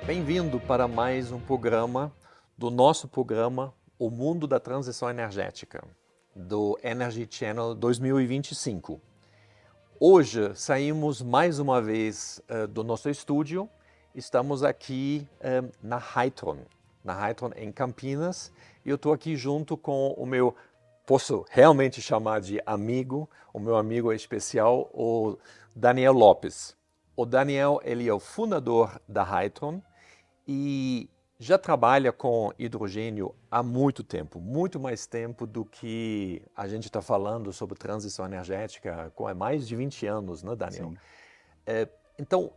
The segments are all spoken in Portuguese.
Bem-vindo para mais um programa do nosso programa O Mundo da Transição Energética, do Energy Channel 2025. Hoje saímos mais uma vez do nosso estúdio. Estamos aqui na Hytron em Campinas, e eu estou aqui junto com o meu, posso realmente chamar de amigo, o meu amigo especial, o Daniel Lopes. O Daniel, ele é o fundador da Hytron e já trabalha com hidrogênio há muito tempo, muito mais tempo do que a gente está falando sobre transição energética, com mais de 20 anos, né, Daniel? Sim, Então,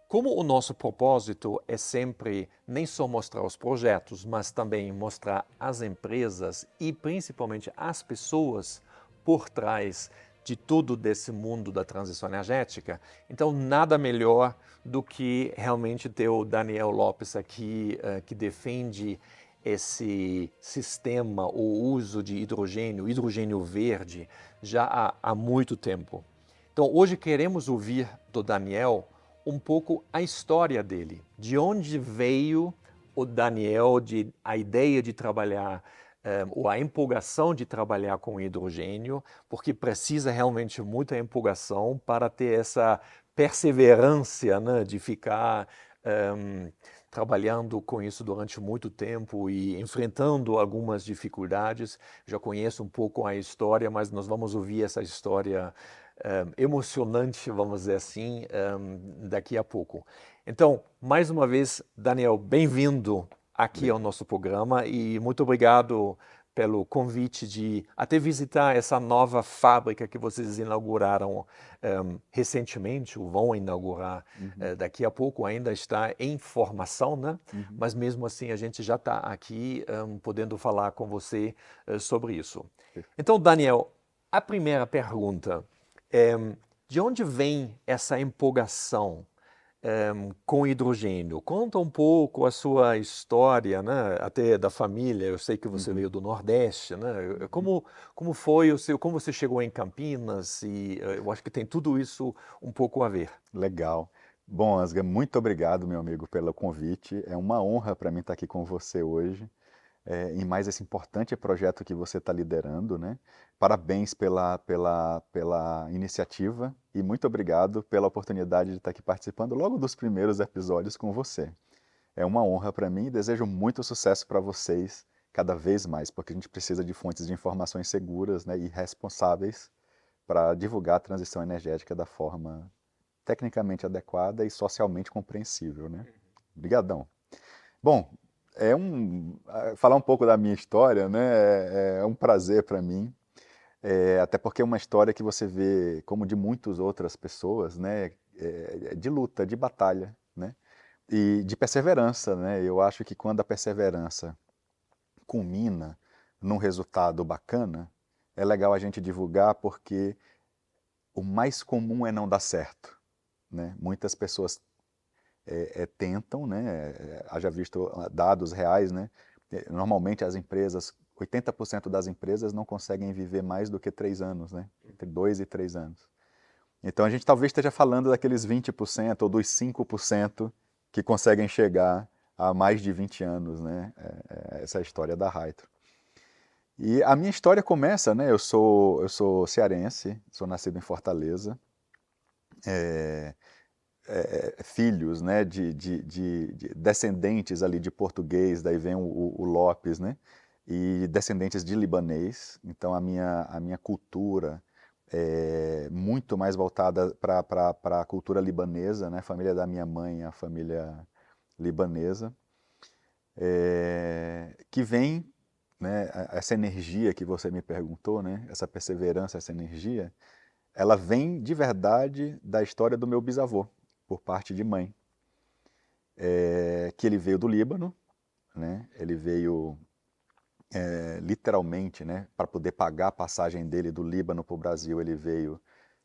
como o nosso propósito é sempre nem só mostrar os projetos, mas também mostrar as empresas e principalmente as pessoas por trás de tudo desse mundo da transição energética, então nada melhor do que realmente ter o Daniel Lopes aqui, que defende esse sistema, o uso de hidrogênio verde, já há muito tempo. Então, hoje queremos ouvir do Daniel um pouco a história dele, de onde veio o Daniel, a ideia de trabalhar, ou a empolgação de trabalhar com hidrogênio, porque precisa realmente muita empolgação para ter essa perseverança, né, de ficar trabalhando com isso durante muito tempo e enfrentando algumas dificuldades. Já conheço um pouco a história, mas nós vamos ouvir essa história emocionante, vamos dizer assim, daqui a pouco. Então, mais uma vez, Daniel, bem-vindo aqui ao nosso programa e muito obrigado pelo convite de até visitar essa nova fábrica que vocês inauguraram recentemente, ou vão inaugurar uhum, daqui a pouco, ainda está em formação, né? uhum, Mas mesmo assim a gente já está aqui podendo falar com você sobre isso. perfeito. Então, Daniel, a primeira pergunta é, de onde vem essa empolgação com hidrogênio? Conta um pouco a sua história, né? Até da família. Eu sei que você Uhum, veio do Nordeste, né? uhum. Como foi o seu, como você chegou em Campinas? E eu acho que tem tudo isso um pouco a ver. Legal. Bom, Asga, muito obrigado, meu amigo, pelo convite. É uma honra para mim estar aqui com você hoje, em mais esse importante projeto que você está liderando, né? Parabéns pela iniciativa e muito obrigado pela oportunidade de estar aqui participando logo dos primeiros episódios com você. É uma honra para mim e desejo muito sucesso para vocês cada vez mais, porque a gente precisa de fontes de informações seguras, né, e responsáveis para divulgar a transição energética da forma tecnicamente adequada e socialmente compreensível, né? Obrigadão. Bom, falar um pouco da minha história, né? É um prazer para mim, até porque é uma história que você vê, como de muitas outras pessoas, né? De luta, de batalha, né? E de perseverança, né? Eu acho que quando a perseverança culmina num resultado bacana, é legal a gente divulgar porque o mais comum é não dar certo, né? Muitas pessoas tentam, né? Haja visto dados reais, né? Normalmente as empresas, 80% das empresas não conseguem viver mais do que 3 anos, né? Entre 2 e 3 anos. Então a gente talvez esteja falando daqueles 20% ou dos 5% que conseguem chegar a mais de 20 anos, né? Essa é a história da Hytro. E a minha história começa, né? Eu sou cearense, sou nascido em Fortaleza, é, filhos, né, de descendentes ali de português, daí vem o Lopes, né, e descendentes de libanês. Então a minha cultura é muito mais voltada para a cultura libanesa, né, a família da minha mãe, a família libanesa, que vem, né, essa energia que você me perguntou, né, essa perseverança, essa energia, ela vem de verdade da história do meu bisavô, por parte de mãe, que ele veio do Líbano, né? Ele veio literalmente, né, para poder pagar a passagem dele do Líbano para o Brasil, ele veio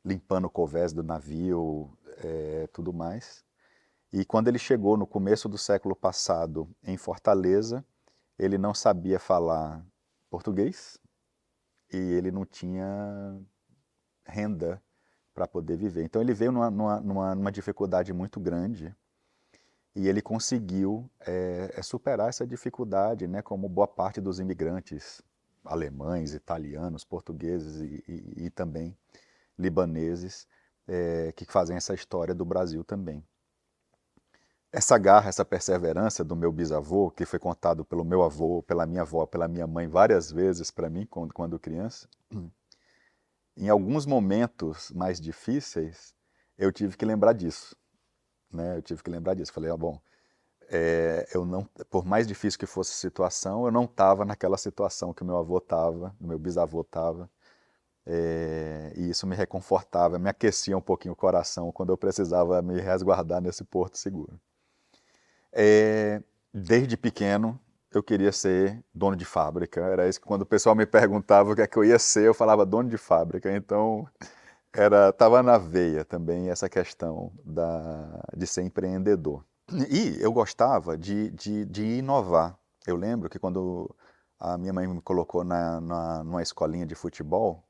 limpando o convés do navio, tudo mais. E quando ele chegou no começo do século passado em Fortaleza, ele não sabia falar português e ele não tinha renda para poder viver. Então ele veio numa dificuldade muito grande. e ele conseguiu superar essa dificuldade, né, como boa parte dos imigrantes alemães, italianos, portugueses e também libaneses que fazem essa história do Brasil também. Essa garra, essa perseverança do meu bisavô, que foi contado pelo meu avô, pela minha avó, pela minha mãe várias vezes para mim quando criança, em alguns momentos mais difíceis, eu tive que lembrar disso, né? Eu tive que lembrar disso. Falei, bom, eu não, por mais difícil que fosse a situação, eu não estava naquela situação que o meu avô estava, o meu bisavô estava, e isso me reconfortava, me aquecia um pouquinho o coração quando eu precisava me resguardar nesse porto seguro. Desde pequeno, eu queria ser dono de fábrica. Era isso que quando o pessoal me perguntava o que é que eu ia ser, eu falava dono de fábrica. Então, estava na veia também essa questão de ser empreendedor. E eu gostava de inovar. Eu lembro que quando a minha mãe me colocou numa escolinha de futebol,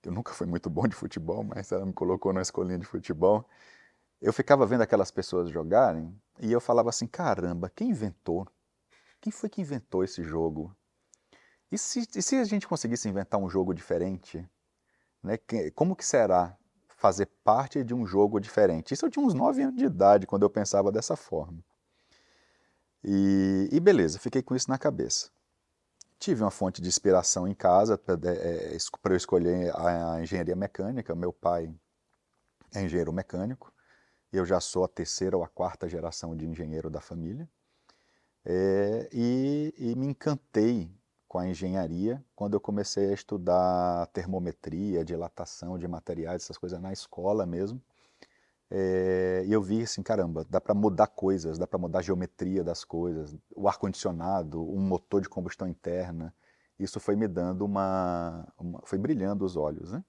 eu nunca fui muito bom de futebol, mas ela me colocou numa escolinha de futebol, eu ficava vendo aquelas pessoas jogarem e eu falava assim, caramba, quem inventou? Quem foi que inventou esse jogo? E se a gente conseguisse inventar um jogo diferente? Né? Como que será fazer parte de um jogo diferente? Isso eu tinha uns 9 anos de idade quando eu pensava dessa forma. E beleza, fiquei com isso na cabeça. Tive uma fonte de inspiração em casa para eu escolher a engenharia mecânica. Meu pai é engenheiro mecânico. Eu já sou a terceira ou a quarta geração de engenheiro da família. E me encantei com a engenharia quando eu comecei a estudar termometria, dilatação de materiais, essas coisas na escola mesmo. E eu vi assim, caramba, dá para mudar coisas, dá para mudar a geometria das coisas, o ar-condicionado, um motor de combustão interna. Isso foi me dando foi brilhando os olhos, né?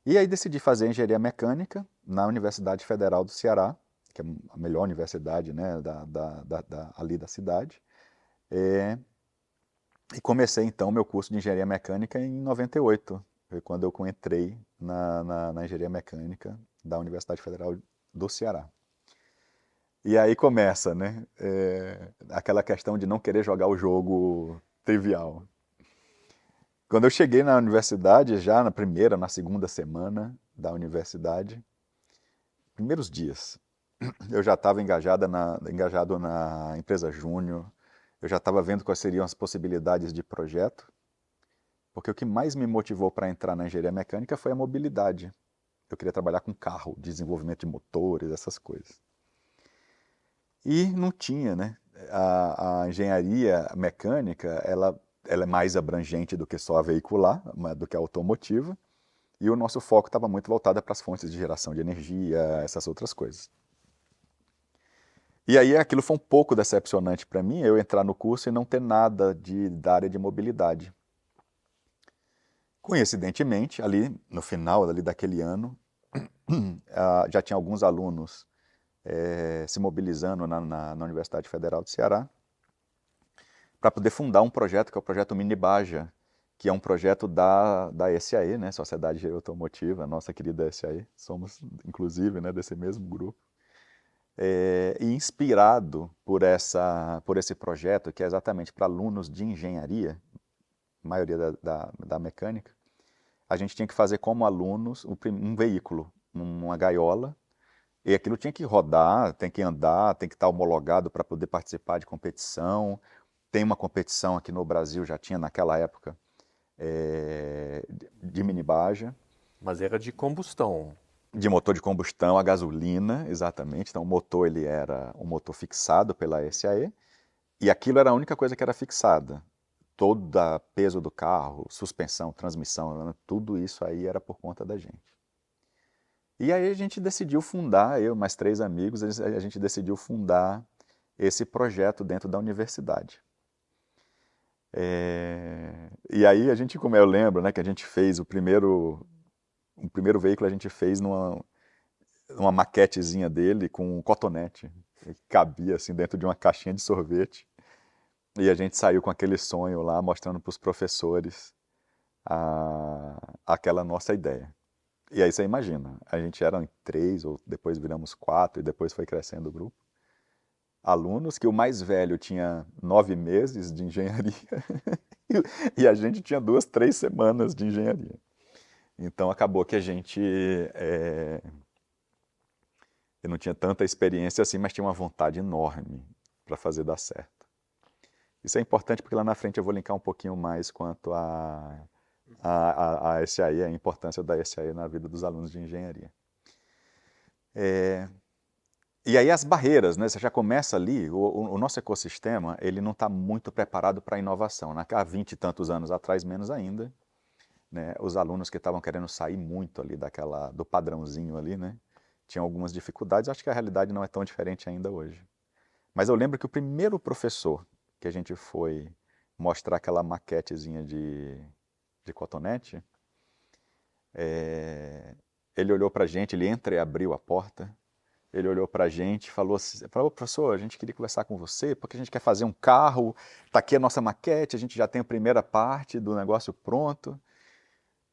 E aí decidi fazer engenharia mecânica na Universidade Federal do Ceará, que é a melhor universidade, né, ali da cidade. E comecei então meu curso de engenharia mecânica em 98, foi quando eu entrei na engenharia mecânica da Universidade Federal do Ceará. E aí começa, né, aquela questão de não querer jogar o jogo trivial. Quando eu cheguei na universidade, já na primeira, na segunda semana da universidade, primeiros dias, eu já estava engajado na empresa júnior, eu já estava vendo quais seriam as possibilidades de projeto, porque o que mais me motivou para entrar na engenharia mecânica foi a mobilidade. Eu queria trabalhar com carro, desenvolvimento de motores, essas coisas. E não tinha, né? A engenharia mecânica, ela é mais abrangente do que só a veicular, do que a automotiva, e o nosso foco estava muito voltado para as fontes de geração de energia, essas outras coisas. E aí aquilo foi um pouco decepcionante para mim, eu entrar no curso e não ter nada da área de mobilidade. Coincidentemente, ali no final daquele ano, já tinha alguns alunos se mobilizando na Universidade Federal do Ceará para poder fundar um projeto, que é o projeto Minibaja, que é um projeto da SAE, né, Sociedade de Engenharia Automotiva, a nossa querida SAE, somos inclusive, né, desse mesmo grupo. E inspirado por esse projeto, que é exatamente para alunos de engenharia, a maioria da mecânica, a gente tinha que fazer como alunos um veículo, uma gaiola, e aquilo tinha que rodar, tem que andar, tem que estar homologado para poder participar de competição. Tem uma competição aqui no Brasil, já tinha naquela época, de minibaja. Mas era de combustão. De motor de combustão a gasolina, exatamente. Então o motor ele era um motor fixado pela SAE, e aquilo era a única coisa que era fixada. Todo o peso do carro, suspensão, transmissão, tudo isso aí era por conta da gente. E aí a gente decidiu fundar, eu e mais 3 amigos, a gente decidiu fundar esse projeto dentro da universidade. E aí a gente, como eu lembro, né, que a gente fez o primeiro veículo, a gente fez numa maquetezinha dele com um cotonete, que cabia assim dentro de uma caixinha de sorvete. E a gente saiu com aquele sonho lá, mostrando para os professores aquela nossa ideia. E aí você imagina, a gente era em 3, ou depois viramos 4, e depois foi crescendo o grupo. alunos, que o mais velho tinha 9 meses de engenharia e a gente tinha 2, 3 semanas de engenharia. Então acabou que a gente eu não tinha tanta experiência assim, mas tinha uma vontade enorme para fazer dar certo. Isso é importante porque lá na frente eu vou linkar um pouquinho mais quanto a SAE, a importância da SAE na vida dos alunos de engenharia. E aí as barreiras, né? Você já começa ali, o nosso ecossistema, ele não está muito preparado para a inovação. Há 20 e tantos anos atrás, menos ainda, né? Os alunos que estavam querendo sair muito ali do padrãozinho ali, né? Tinham algumas dificuldades, acho que a realidade não é tão diferente ainda hoje. Mas eu lembro que o primeiro professor que a gente foi mostrar aquela maquetezinha de cotonete, ele olhou para a gente, ele entreabriu a porta, ele olhou para a gente e falou assim, professor, a gente queria conversar com você, porque a gente quer fazer um carro, está aqui a nossa maquete, a gente já tem a primeira parte do negócio pronto.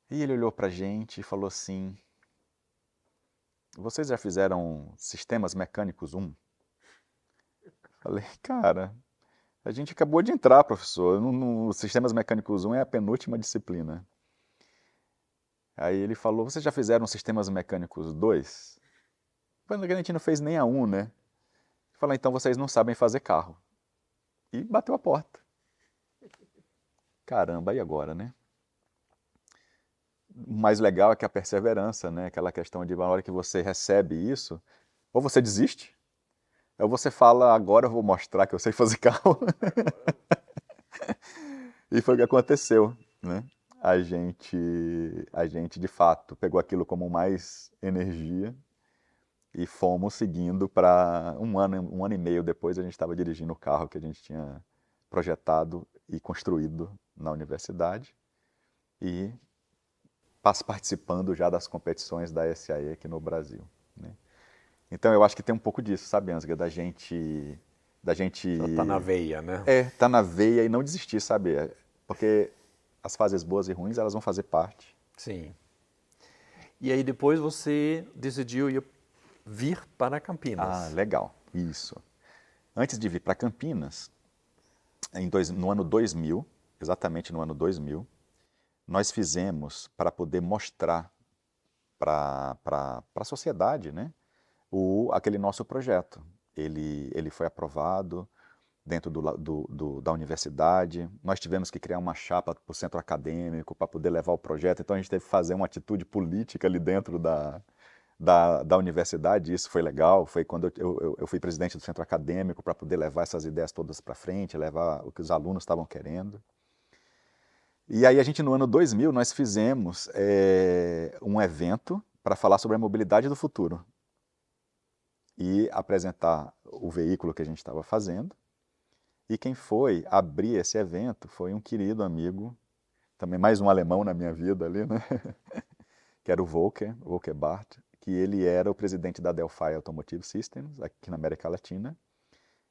E ele olhou para a gente e falou assim, vocês já fizeram sistemas mecânicos 1? Falei, cara, a gente acabou de entrar, professor, sistemas mecânicos 1 é a penúltima disciplina. Aí ele falou, vocês já fizeram sistemas mecânicos 2? A gente não fez nem a 1, né? Falei, então vocês não sabem fazer carro. E bateu a porta. Caramba, e agora, né? O mais legal é que a perseverança, né? Aquela questão de, na hora que você recebe isso, ou você desiste, ou você fala, agora eu vou mostrar que eu sei fazer carro. E foi o que aconteceu, né? A gente, de fato, pegou aquilo como mais energia e fomos seguindo para um ano e meio depois a gente estava dirigindo o carro que a gente tinha projetado e construído na universidade e participando já das competições da SAE aqui no Brasil, né? Então eu acho que tem um pouco disso, sabe, Ansgar, da gente Já tá na veia, né? tá na veia e não desistir, sabe? Porque as fases boas e ruins, elas vão fazer parte. Sim. E aí depois você decidiu vir para Campinas. Legal, isso. Antes de vir para Campinas, no ano 2000, exatamente no ano 2000, nós fizemos para poder mostrar para a sociedade, né, aquele nosso projeto. Ele foi aprovado dentro da universidade. Nós tivemos que criar uma chapa para o centro acadêmico para poder levar o projeto. Então a gente teve que fazer uma atitude política ali dentro da universidade. Isso foi legal. Foi quando eu fui presidente do centro acadêmico para poder levar essas ideias todas para frente, levar o que os alunos estavam querendo. E aí a gente, no ano 2000, nós fizemos um evento para falar sobre a mobilidade do futuro e apresentar o veículo que a gente estava fazendo. E quem foi abrir esse evento foi um querido amigo, também mais um alemão na minha vida ali, né? Que era o Volker Barth, que ele era o presidente da Delphi Automotive Systems, aqui na América Latina,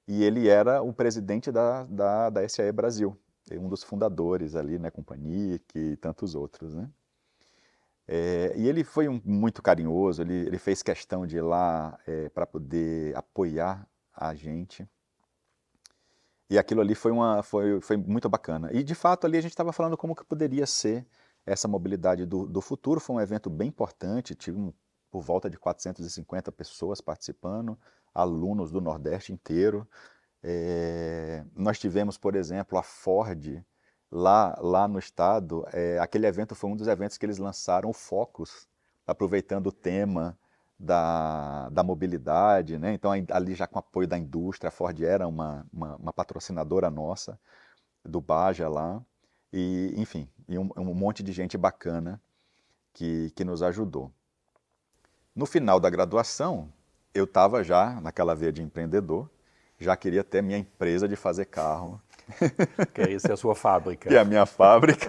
e ele era o presidente da SAE Brasil, um dos fundadores ali, né, com Panic e tantos outros, né? E ele foi muito carinhoso, ele fez questão de ir lá para poder apoiar a gente. E aquilo ali foi muito bacana. E, de fato, ali a gente estava falando como que poderia ser essa mobilidade do futuro. Foi um evento bem importante, tive por volta de 450 pessoas participando, alunos do Nordeste inteiro. Nós tivemos, por exemplo, a Ford lá no estado. Aquele evento foi um dos eventos que eles lançaram o Focus, aproveitando o tema da mobilidade, né? Então ali já com apoio da indústria, a Ford era uma patrocinadora nossa, do Baja lá, e enfim, um monte de gente bacana que nos ajudou. No final da graduação, eu estava já naquela veia de empreendedor, já queria ter minha empresa de fazer carro. Queria ser a sua fábrica. Que é a minha fábrica.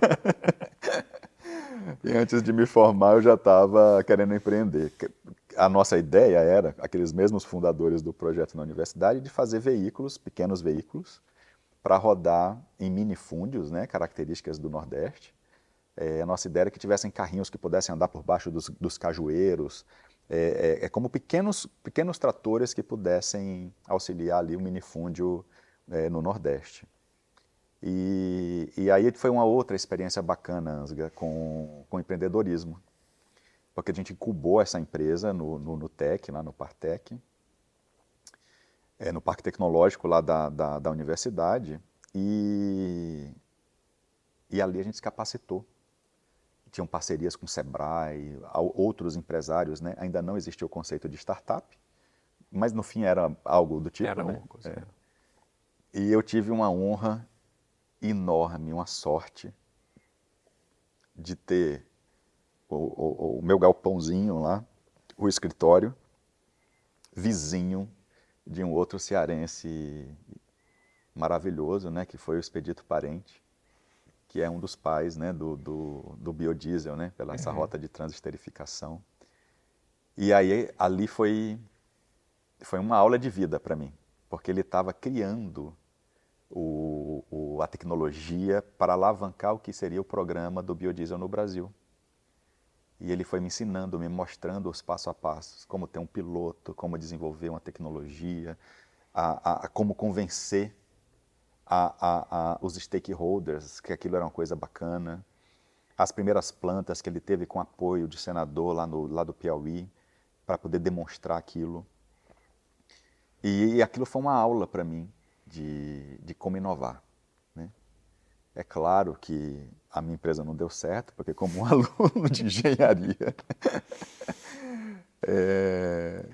E antes de me formar, eu já estava querendo empreender. A nossa ideia era, aqueles mesmos fundadores do projeto na universidade, de fazer veículos, pequenos veículos, para rodar em minifúndios, né, características do Nordeste. A nossa ideia era que tivessem carrinhos que pudessem andar por baixo dos cajueiros, É como pequenos tratores que pudessem auxiliar ali o minifúndio no Nordeste. E aí foi uma outra experiência bacana, Ansga, com empreendedorismo, porque a gente incubou essa empresa no TEC, lá no Partec, no Parque Tecnológico lá da universidade, e ali a gente se capacitou. Tinham parcerias com o Sebrae, outros empresários, né? Ainda não existia o conceito de startup, mas no fim era algo do tipo, Era né? uma coisa. E eu tive uma honra enorme, uma sorte de ter o meu galpãozinho lá, o escritório, vizinho de um outro cearense maravilhoso, né? Que foi o Expedito Parente, que é um dos pais, né, do biodiesel, né? Pela essa rota de transesterificação. E aí ali foi uma aula de vida para mim, porque ele estava criando a tecnologia para alavancar o que seria o programa do biodiesel no Brasil. E ele foi me ensinando, me mostrando os passo a passos, como ter um piloto, como desenvolver uma tecnologia, como convencer os stakeholders que aquilo era uma coisa bacana. As primeiras plantas que ele teve com apoio de senador lá do Piauí, para poder demonstrar aquilo. E aquilo foi uma aula para mim de como inovar, né? É claro que a minha empresa não deu certo, porque como um aluno de engenharia...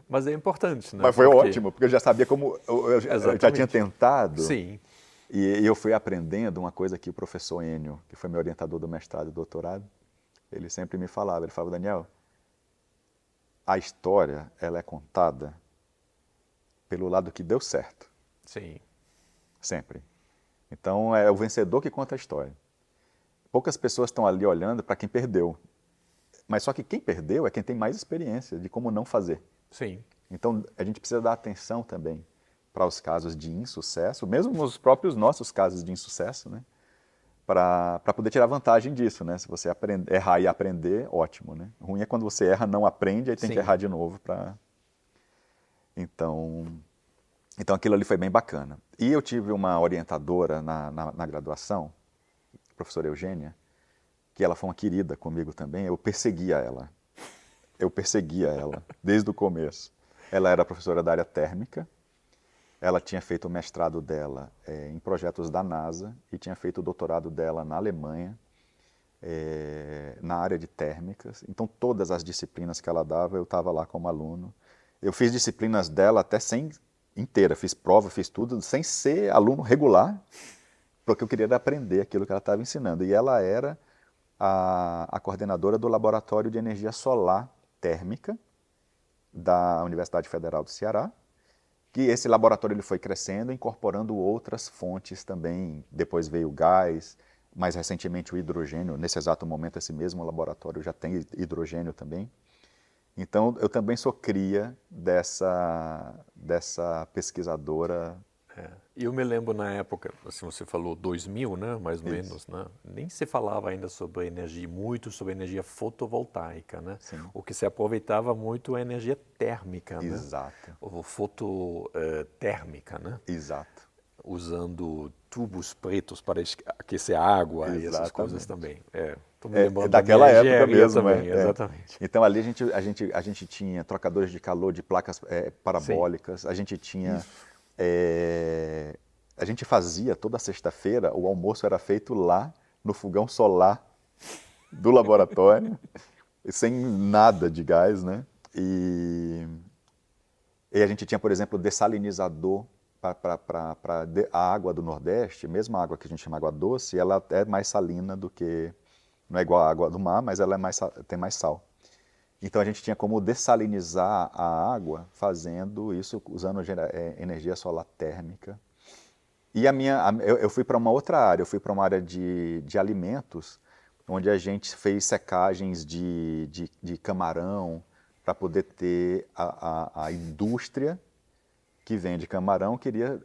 Mas é importante, né? Mas foi Porque... ótimo, porque eu já sabia como... Eu já tinha Exatamente. tentado, Sim. e eu fui aprendendo uma coisa que o professor Enio, que foi meu orientador do mestrado e doutorado, ele sempre me falava, ele falava, Daniel, a história ela é contada pelo lado que deu certo. Sim. Sempre. Então é o vencedor que conta a história. Poucas pessoas estão ali olhando para quem perdeu. Mas só que quem perdeu é quem tem mais experiência de como não fazer. Sim. Então a gente precisa dar atenção também para os casos de insucesso, mesmo os próprios nossos casos de insucesso, né? Para poder tirar vantagem disso, né? Se você errar e aprender, ótimo, né? O ruim é quando você erra, não aprende, aí tem que Sim. errar de novo para... Então aquilo ali foi bem bacana. E eu tive uma orientadora na graduação, a professora Eugênia, que ela foi uma querida comigo também. Eu perseguia ela desde o começo. Ela era professora da área térmica, ela tinha feito o mestrado dela em projetos da NASA e tinha feito o doutorado dela na Alemanha, na área de térmicas. Então todas as disciplinas que ela dava, eu estava lá como aluno. Eu fiz disciplinas dela até inteira, fiz prova, fiz tudo, sem ser aluno regular, porque eu queria aprender aquilo que ela estava ensinando. E ela era a coordenadora do Laboratório de Energia Solar Térmica da Universidade Federal do Ceará, que esse laboratório ele foi crescendo, incorporando outras fontes também. Depois veio o gás, mais recentemente o hidrogênio. Nesse exato momento, esse mesmo laboratório já tem hidrogênio também. Então, eu também sou cria dessa pesquisadora. E eu me lembro na época, assim, você falou 2000, né, mais ou Isso. menos, né? Nem se falava ainda sobre energia, muito sobre energia fotovoltaica, né? Sim. O que se aproveitava muito é a energia térmica, né? Exato. Ou fototérmica, né? Exato. Usando tubos pretos para aquecer a água e essas coisas Exatamente. também. Estou me lembrando da daquela minha época engenharia mesmo, também, exatamente. Então ali a gente tinha trocadores de calor de placas Sim. parabólicas, a gente tinha... a gente fazia toda sexta-feira, o almoço era feito lá no fogão solar do laboratório, sem nada de gás, né? E a gente tinha, por exemplo, dessalinizador para a água do Nordeste, mesmo a água que a gente chama água doce, ela é mais salina do que... Não é igual a água do mar, mas ela tem mais sal. Então a gente tinha como dessalinizar a água fazendo isso, usando energia solar térmica. E eu fui para uma outra área, eu fui para uma área de alimentos, onde a gente fez secagens de camarão, para poder ter a indústria que vende camarão, queria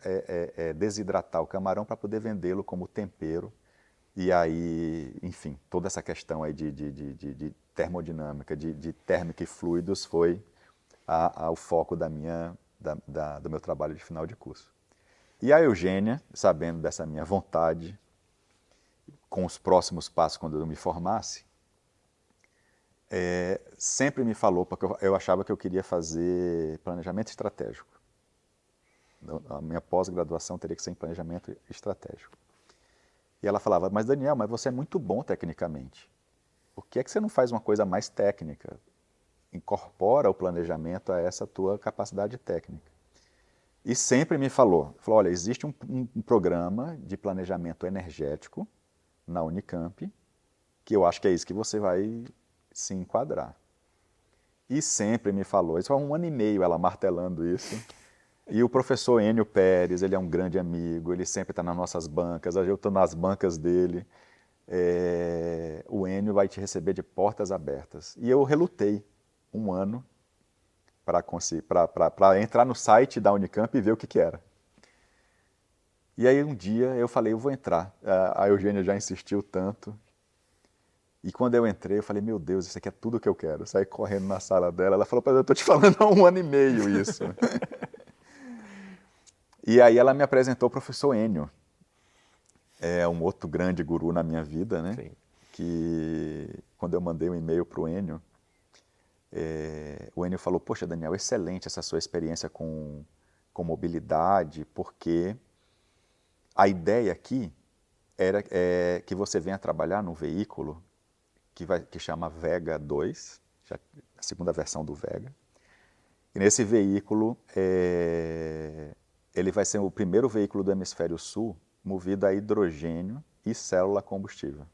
desidratar o camarão para poder vendê-lo como tempero. E aí, enfim, toda essa questão aí de termodinâmica, de térmica e fluidos foi ao foco do meu trabalho de final de curso. E a Eugênia, sabendo dessa minha vontade, com os próximos passos quando eu me formasse, sempre me falou, porque eu achava que eu queria fazer planejamento estratégico. A minha pós-graduação teria que ser em planejamento estratégico. E ela falava, mas Daniel, mas você é muito bom tecnicamente. Por que é que você não faz uma coisa mais técnica? Incorpora o planejamento a essa tua capacidade técnica. E sempre me falou, olha, existe um programa de planejamento energético na Unicamp, que eu acho que é isso que você vai se enquadrar. E sempre me falou, isso há 1 ano e meio ela martelando isso. E o professor Enio Pérez, ele é um grande amigo, ele sempre está nas nossas bancas, eu estou nas bancas dele. O Enio vai te receber de portas abertas. E eu relutei 1 ano para entrar no site da Unicamp e ver o que era. E aí um dia eu falei, eu vou entrar. A Eugênia já insistiu tanto. E quando eu entrei, eu falei, meu Deus, isso aqui é tudo que eu quero. Eu saí correndo na sala dela, ela falou, eu estou te falando há 1 ano e meio isso. E aí ela me apresentou o professor Enio. É um outro grande guru na minha vida, né? Sim. Que quando eu mandei um e-mail para o Enio falou, poxa, Daniel, excelente essa sua experiência com mobilidade, porque a ideia aqui é que você venha trabalhar num veículo que chama Vega 2, a segunda versão do Vega. E nesse veículo, ele vai ser o primeiro veículo do hemisfério sul movido a hidrogênio e célula combustível.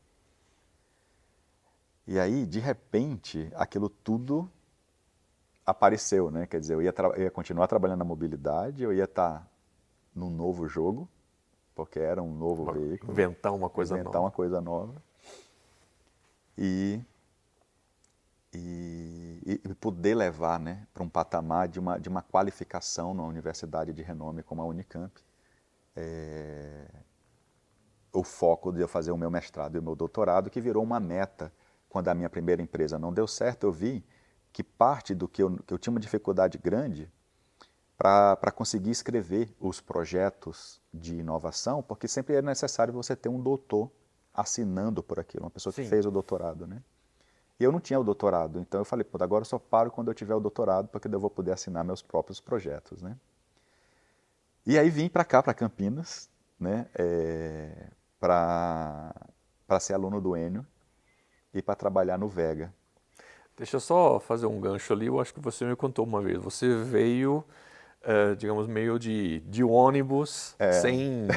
E aí, de repente, aquilo tudo apareceu, né? Quer dizer, eu ia continuar trabalhando na mobilidade, eu ia estar num novo jogo, porque era um novo veículo. Inventar uma coisa Inventar nova. uma coisa nova. E poder levar, né, para um patamar de uma qualificação numa universidade de renome como a Unicamp, o foco de eu fazer o meu mestrado e o meu doutorado, que virou uma meta. Quando a minha primeira empresa não deu certo, eu vi que parte do que eu tinha uma dificuldade grande para conseguir escrever os projetos de inovação, porque sempre é necessário você ter um doutor assinando por aquilo, uma pessoa que fez o doutorado, né? E eu não tinha o doutorado, então eu falei, pô, agora eu só paro quando eu tiver o doutorado, porque daí eu vou poder assinar meus próprios projetos, né? E aí vim para cá, para Campinas, né, para ser aluno do Enio e para trabalhar no Vega. Deixa eu só fazer um gancho ali, eu acho que você me contou uma vez, você veio, digamos, meio de ônibus, sem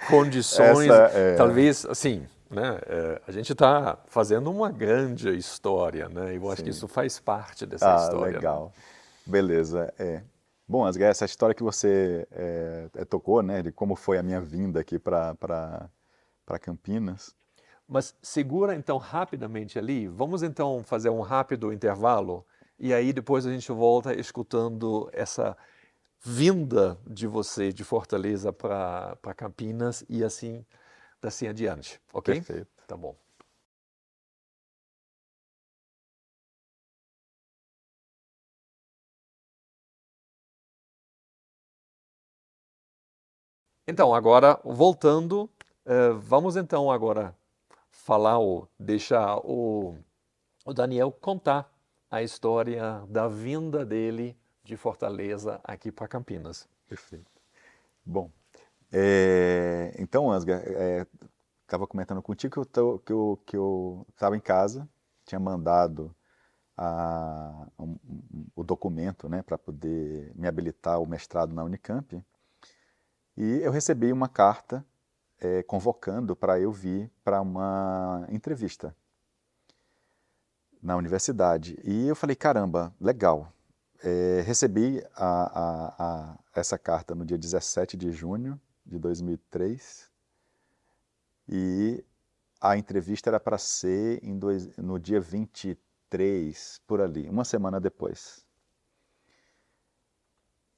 condições, talvez, assim, né, a gente está fazendo uma grande história, né, e eu acho que isso faz parte dessa história. Legal, né? Beleza, Bom, Asgar, essa história que você tocou, né, de como foi a minha vinda aqui para Campinas. Mas segura então rapidamente ali, vamos então fazer um rápido intervalo e aí depois a gente volta escutando essa vinda de você de Fortaleza para Campinas e assim adiante, ok? Perfeito. Tá bom. Então, agora voltando, vamos então agora falar ou deixar o Daniel contar a história da vinda dele de Fortaleza aqui para Campinas. Perfeito. Bom, então, Ansgar, estava comentando contigo que eu estava em casa, tinha mandado o documento, né, para poder me habilitar ao mestrado na Unicamp, e eu recebi uma carta convocando para eu vir para uma entrevista na universidade. E eu falei, caramba, legal. Recebi essa carta no dia 17 de junho de 2003 e a entrevista era para ser no dia 23, por ali, uma semana depois.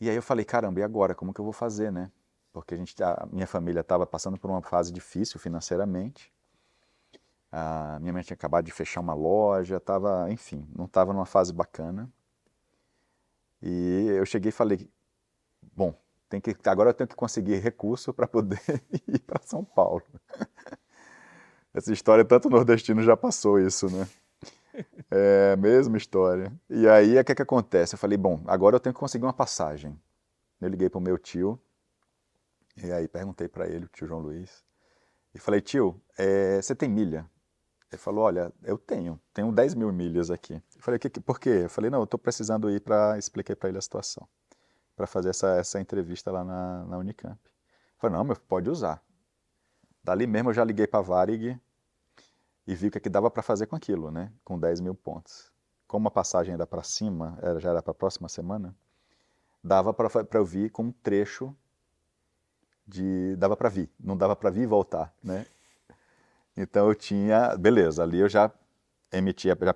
E aí eu falei, caramba, e agora? Como que eu vou fazer, né? Porque a minha família estava passando por uma fase difícil financeiramente. A minha mãe tinha acabado de fechar uma loja, enfim, não estava numa fase bacana. E eu cheguei e falei, bom, agora eu tenho que conseguir recurso para poder ir para São Paulo. Essa história, tanto nordestino já passou isso, né? É a mesma história. E aí, o que é que acontece? Eu falei, bom, agora eu tenho que conseguir uma passagem. Eu liguei para o meu tio, e aí perguntei para ele, o tio João Luiz, e falei, tio, você tem milha? Ele falou, olha, eu tenho 10 mil milhas aqui. Eu falei, por quê? Eu falei, não, eu estou precisando ir para... Expliquei para ele a situação, para fazer essa entrevista lá na Unicamp. Ele falou, não, mas pode usar. Dali mesmo eu já liguei para a Varig e vi o que, é que dava para fazer com aquilo, né? Com 10 mil pontos. Como a passagem era para cima, já era para a próxima semana, dava para eu vir com um trecho de... Dava para vir, não dava para vir e voltar, né? Então eu tinha... Beleza, ali eu já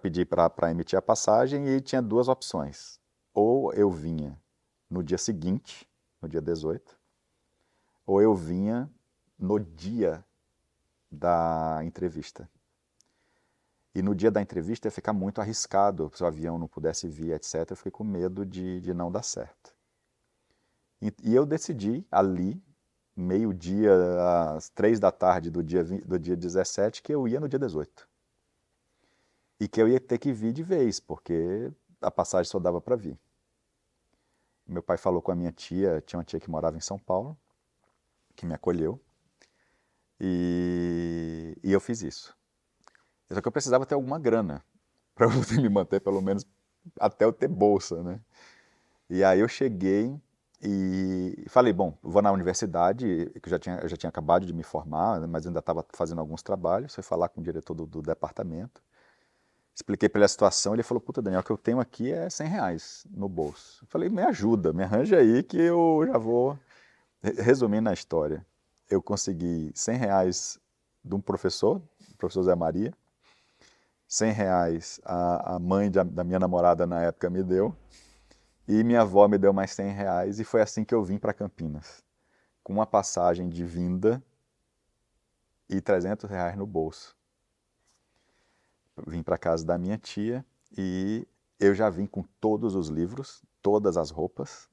pedi para emitir a passagem e tinha duas opções. Ou eu vinha no dia seguinte, no dia 18, ou eu vinha no dia da entrevista. E no dia da entrevista ia ficar muito arriscado, se o avião não pudesse vir, etc. Eu fiquei com medo de não dar certo. E eu decidi ali, meio-dia, às 3 da tarde do dia 17, que eu ia no dia 18. E que eu ia ter que vir de vez, porque a passagem só dava para vir. Meu pai falou com a minha tia, tinha uma tia que morava em São Paulo, que me acolheu, e eu fiz isso. Só que eu precisava ter alguma grana para poder me manter, pelo menos até eu ter bolsa, né? E aí eu cheguei e falei, bom, vou na universidade, que eu já tinha acabado de me formar, mas ainda estava fazendo alguns trabalhos, fui falar com o diretor do departamento, expliquei para ele a situação, ele falou, puta, Daniel, o que eu tenho aqui é R$ 100 no bolso. Eu falei, me ajuda, me arranja aí que eu já vou... Resumindo a história, eu consegui R$ 100 de um professor, o professor Zé Maria, R$ 100 a mãe da minha namorada na época me deu, e minha avó me deu mais R$ 100, e foi assim que eu vim para Campinas, com uma passagem de vinda e R$ 300 no bolso. Vim para casa da minha tia e eu já vim com todos os livros, todas as roupas,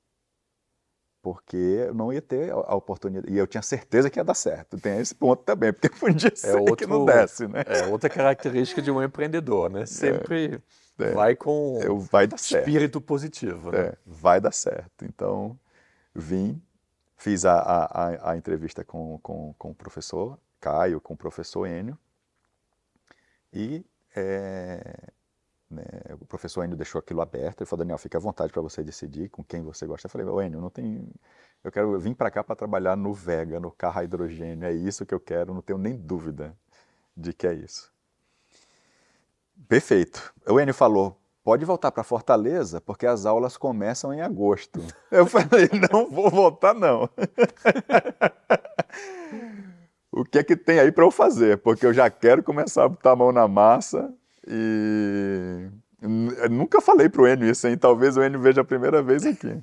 porque eu não ia ter a oportunidade. E eu tinha certeza que ia dar certo. Tem esse ponto também, porque podia ser que não desse, né? É outra característica de um empreendedor, né? Sempre É, vai com vai dar certo. espírito positivo, né? Vai dar certo. Então, vim, fiz a entrevista com o professor Caio, com o professor Enio, e né, o professor Enio deixou aquilo aberto. Ele falou, Daniel, fica à vontade para você decidir com quem você gosta. Eu falei, Enio, não tem... eu vim para cá para trabalhar no Vega, no carro a hidrogênio, é isso que eu quero, não tenho nem dúvida de que é isso. Perfeito. O Enio falou, pode voltar para Fortaleza, porque as aulas começam em agosto. Eu falei, não vou voltar não. O que é que tem aí para eu fazer? Porque eu já quero começar a botar a mão na massa e... Eu nunca falei pro Enio isso, hein? Talvez o Enio veja a primeira vez aqui.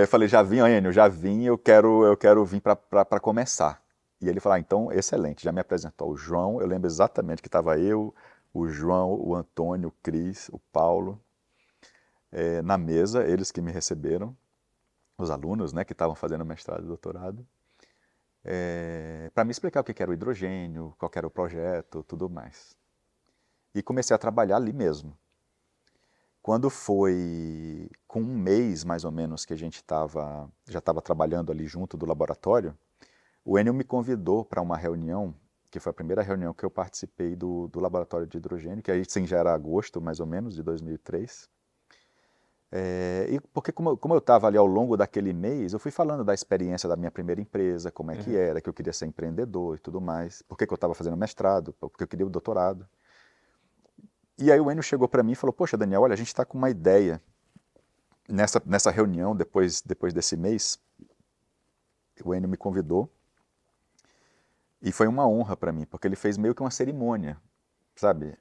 Falei, já vim, Enio, já vim, eu quero vir para começar. E ele falou, então, excelente, já me apresentou o João, eu lembro exatamente que estava eu, o João, o Antônio, o Cris, o Paulo, na mesa, eles que me receberam, os alunos, né, que estavam fazendo mestrado e doutorado, para me explicar o que era o hidrogênio, qual era o projeto, tudo mais. E comecei a trabalhar ali mesmo. Quando foi com um mês, mais ou menos, que a gente já estava trabalhando ali junto do laboratório, o Enio me convidou para uma reunião, que foi a primeira reunião que eu participei do laboratório de hidrogênio, que aí sim já era agosto, mais ou menos, de 2003. E porque como eu estava ali ao longo daquele mês, eu fui falando da experiência da minha primeira empresa, como é que era, que eu queria ser empreendedor e tudo mais, por que eu estava fazendo mestrado, porque eu queria o doutorado. E aí o Enio chegou para mim e falou, poxa, Daniel, olha, a gente está com uma ideia nessa reunião, depois desse mês, o Enio me convidou, e foi uma honra para mim, porque ele fez meio que uma cerimônia, sabe?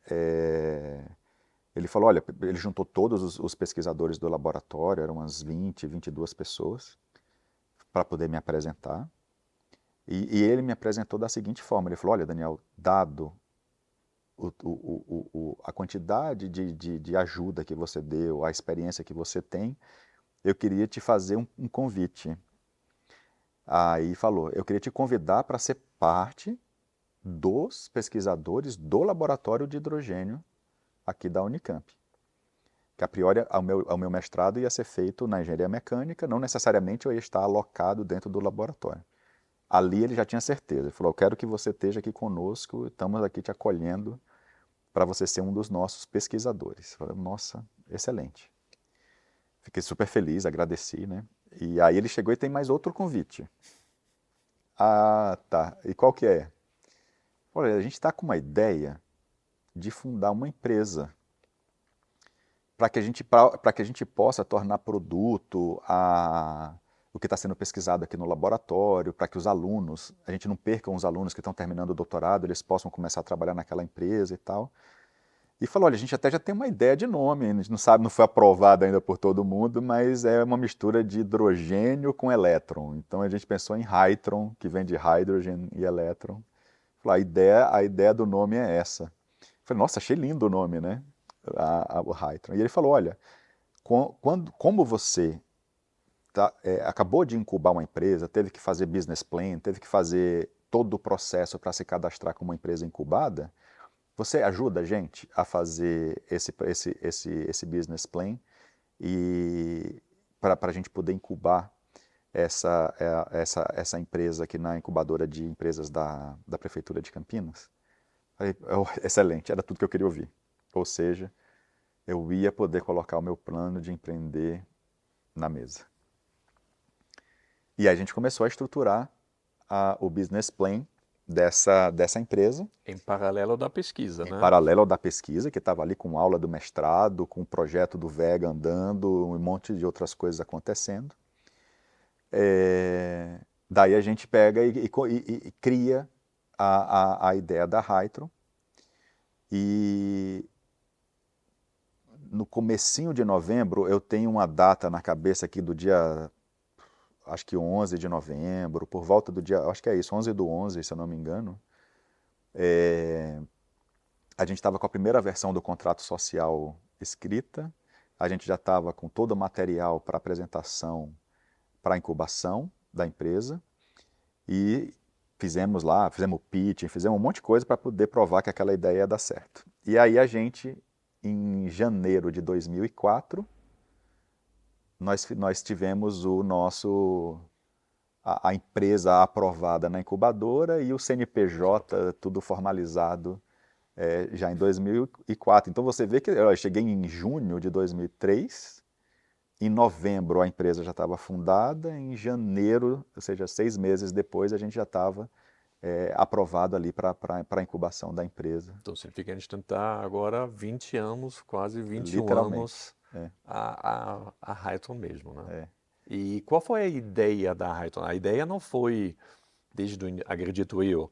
Ele falou, olha, ele juntou todos os pesquisadores do laboratório, eram umas 20, 22 pessoas, para poder me apresentar. E ele me apresentou da seguinte forma, ele falou, olha, Daniel, dado a quantidade de ajuda que você deu, a experiência que você tem, eu queria te fazer um convite. Aí falou, eu queria te convidar para ser parte dos pesquisadores do laboratório de hidrogênio aqui da Unicamp. Que a priori ao meu mestrado ia ser feito na engenharia mecânica, não necessariamente eu ia estar alocado dentro do laboratório. Ali ele já tinha certeza, ele falou, eu quero que você esteja aqui conosco, estamos aqui te acolhendo para você ser um dos nossos pesquisadores. Eu falei, nossa, excelente. Fiquei super feliz, agradeci, né? E aí ele chegou e tem mais outro convite. Ah, tá. E qual que é? Olha, a gente está com uma ideia de fundar uma empresa para que a gente possa tornar produto o que está sendo pesquisado aqui no laboratório, para que os alunos, a gente não perca os alunos que estão terminando o doutorado, eles possam começar a trabalhar naquela empresa e tal. E falou, olha, a gente até já tem uma ideia de nome, a gente não sabe, não foi aprovado ainda por todo mundo, mas é uma mistura de hidrogênio com elétron. Então a gente pensou em Hytron, que vem de hydrogen e elétron. Falou, a ideia do nome é essa. Eu falei, nossa, achei lindo o nome, né? O Hytron. E ele falou, olha, como você acabou de incubar uma empresa, teve que fazer business plan, teve que fazer todo o processo para se cadastrar como uma empresa incubada, você ajuda a gente a fazer esse business plan e para a gente poder incubar essa empresa aqui na incubadora de empresas da Prefeitura de Campinas? Aí, excelente, era tudo que eu queria ouvir. Ou seja, eu ia poder colocar o meu plano de empreender na mesa. E aí a gente começou a estruturar o business plan dessa empresa. Em paralelo da pesquisa, em né? paralelo ao da pesquisa, que estava ali com aula do mestrado, com o projeto do Vega andando, um monte de outras coisas acontecendo. Daí a gente pega e cria a ideia da Hytron. E no comecinho de novembro, eu tenho uma data na cabeça aqui do dia, acho que 11 de novembro, por volta do dia, acho que é isso, 11/11, se eu não me engano. A gente estava com a primeira versão do contrato social escrita, a gente já estava com todo o material para apresentação, para incubação da empresa, e fizemos o pitching, fizemos um monte de coisa para poder provar que aquela ideia ia dar certo. E aí a gente, em janeiro de 2004, nós tivemos a empresa aprovada na incubadora e o CNPJ tudo formalizado já em 2004. Então você vê que eu cheguei em junho de 2003, em novembro a empresa já estava fundada, em janeiro, ou seja, 6 meses depois, a gente já estava aprovado ali para a incubação da empresa. Então significa que a gente está agora 20 anos, quase 21 Literalmente. anos a Hytron mesmo, né? É. E qual foi a ideia da Hytron? A ideia não foi, desde o acredito eu,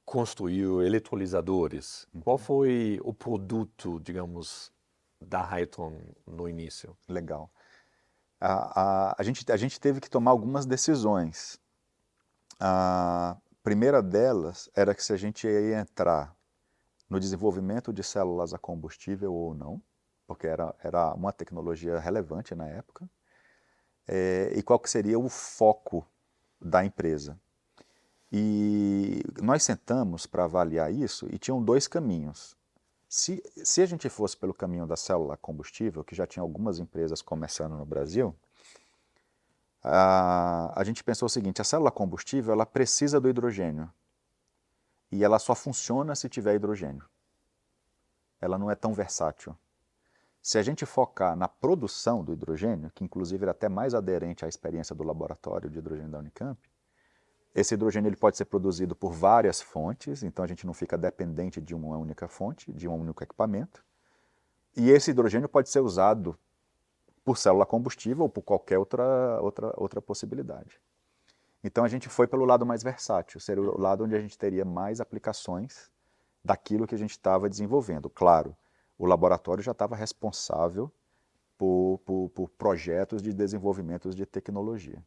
construir eletrolisadores. Qual foi o produto, digamos, da Hytron no início? Legal. A gente teve que tomar algumas decisões. A primeira delas era que se a gente ia entrar no desenvolvimento de células a combustível ou não, porque era uma tecnologia relevante na época, e qual que seria o foco da empresa. E nós sentamos para avaliar isso e tinham 2 caminhos. Se a gente fosse pelo caminho da célula combustível, que já tinha algumas empresas começando no Brasil, a gente pensou o seguinte, a célula combustível ela precisa do hidrogênio e ela só funciona se tiver hidrogênio. Ela não é tão versátil. Se a gente focar na produção do hidrogênio, que inclusive é até mais aderente à experiência do laboratório de hidrogênio da Unicamp, esse hidrogênio ele pode ser produzido por várias fontes, então a gente não fica dependente de uma única fonte, de um único equipamento. E esse hidrogênio pode ser usado por célula combustível ou por qualquer outra possibilidade. Então a gente foi pelo lado mais versátil, seria o lado onde a gente teria mais aplicações daquilo que a gente estava desenvolvendo. Claro, o laboratório já estava responsável por projetos de desenvolvimento de tecnologia.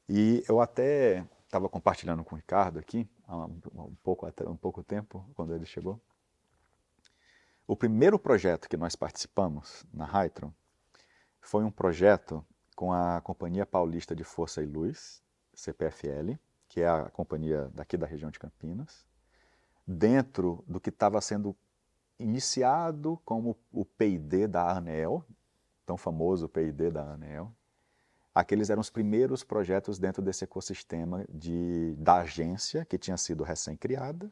E eu até estava compartilhando com o Ricardo aqui, há um pouco tempo, quando ele chegou. O primeiro projeto que nós participamos na Hytron foi um projeto com a Companhia Paulista de Força e Luz, CPFL, que é a companhia daqui da região de Campinas, dentro do que estava sendo iniciado como o P&D da ANEEL, tão famoso P&D da ANEEL. Aqueles eram os primeiros projetos dentro desse ecossistema da agência, que tinha sido recém-criada,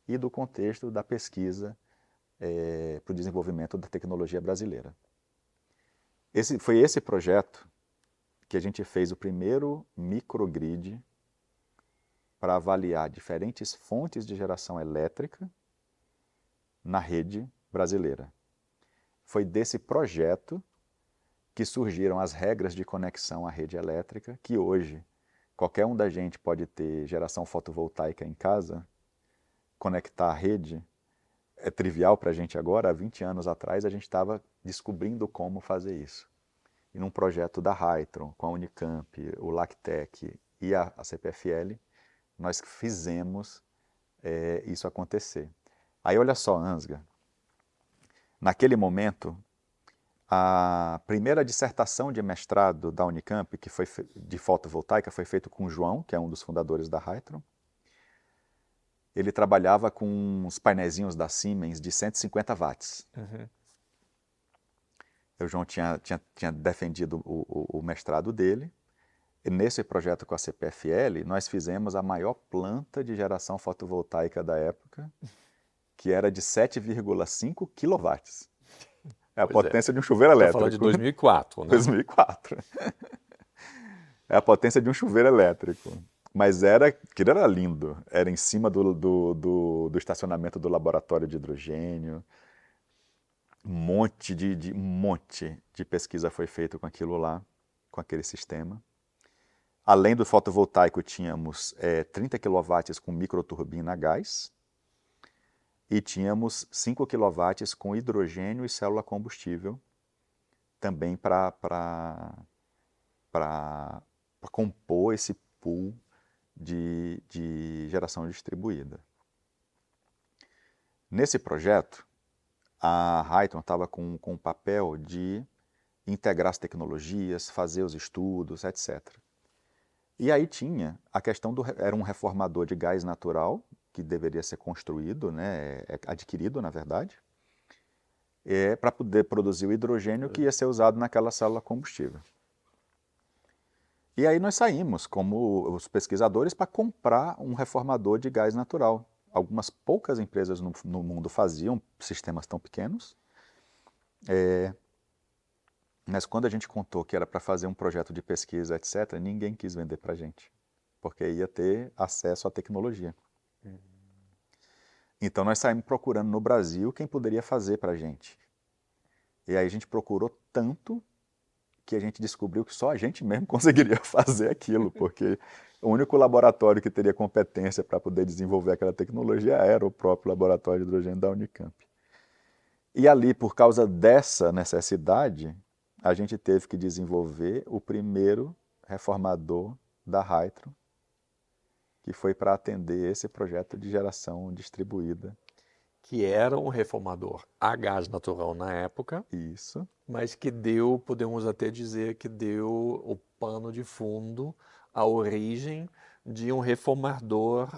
e do contexto da pesquisa para o desenvolvimento da tecnologia brasileira. Foi esse projeto que a gente fez o primeiro microgrid para avaliar diferentes fontes de geração elétrica na rede brasileira. Foi desse projeto que surgiram as regras de conexão à rede elétrica, que hoje qualquer um da gente pode ter geração fotovoltaica em casa, conectar à rede. É trivial para a gente agora, há 20 anos atrás a gente estava descobrindo como fazer isso. E num projeto da Hytron, com a Unicamp, o LACTEC e a CPFL, nós fizemos isso acontecer. Aí olha só, Ansgar, naquele momento, a primeira dissertação de mestrado da Unicamp, que foi de fotovoltaica, foi feita com o João, que é um dos fundadores da Hytron. Ele trabalhava com uns painéis da Siemens de 150 watts. Uhum. O João tinha defendido o mestrado dele. E nesse projeto com a CPFL, nós fizemos a maior planta de geração fotovoltaica da época, que era de 7,5 kW. É a potência de um chuveiro elétrico. Está falando de 2004, né? 2004. É a potência de um chuveiro elétrico. Mas aquilo era lindo. Era em cima do estacionamento do laboratório de hidrogênio. Um monte de pesquisa foi feita com aquilo lá, com aquele sistema. Além do fotovoltaico, tínhamos 30 kW com microturbina a gás e tínhamos 5 kW com hidrogênio e célula combustível, também para compor esse pool de geração distribuída. Nesse projeto, a Hytron estava com o papel de integrar as tecnologias, fazer os estudos, etc. E aí tinha a questão era um reformador de gás natural, que deveria ser construído, né, adquirido, na verdade, para poder produzir o hidrogênio que ia ser usado naquela célula combustível. E aí nós saímos, como os pesquisadores, para comprar um reformador de gás natural. Algumas poucas empresas no mundo faziam sistemas tão pequenos, mas quando a gente contou que era para fazer um projeto de pesquisa, etc., ninguém quis vender para a gente, porque ia ter acesso à tecnologia. Então nós saímos procurando no Brasil quem poderia fazer para a gente. E aí a gente procurou tanto que a gente descobriu que só a gente mesmo conseguiria fazer aquilo, porque o único laboratório que teria competência para poder desenvolver aquela tecnologia era o próprio laboratório de hidrogênio da Unicamp. E ali, por causa dessa necessidade, a gente teve que desenvolver o primeiro reformador da Hytron, que foi para atender esse projeto de geração distribuída. Que era um reformador a gás natural na época. Isso. Mas que podemos até dizer que deu o pano de fundo, a origem de um reformador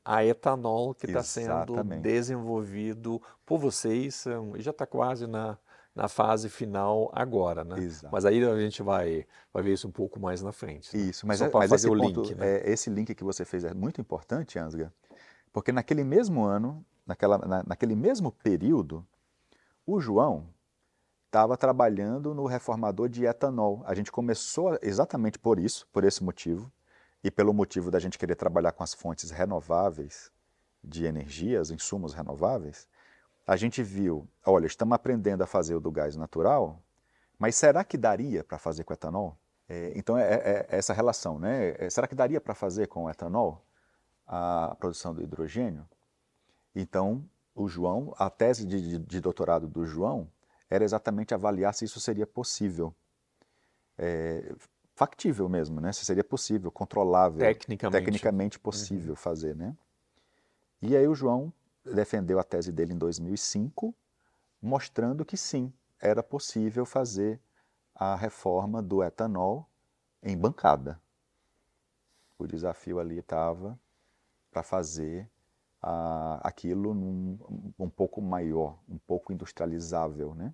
a etanol que está sendo desenvolvido por vocês e já está quase na fase final agora, né? Exato. Mas aí a gente vai ver isso um pouco mais na frente. Né? Isso, mas fazer o link, né? Esse link que você fez é muito importante, Ansgar, porque naquele mesmo ano, naquele mesmo período, o João estava trabalhando no reformador de etanol. A gente começou exatamente por esse motivo, e pelo motivo da gente querer trabalhar com as fontes renováveis de energia, os insumos renováveis, a gente viu, olha, estamos aprendendo a fazer o do gás natural, mas será que daria para fazer com etanol? Então é essa relação, né? Será que daria para fazer com o etanol a produção do hidrogênio? Então, o João, a tese de doutorado do João era exatamente avaliar se isso seria possível. factível mesmo, né? Se seria possível, controlável, tecnicamente possível fazer, né? E aí o João defendeu a tese dele em 2005, mostrando que sim, era possível fazer a reforma do etanol em bancada. O desafio ali estava para fazer aquilo um pouco maior, um pouco industrializável, né?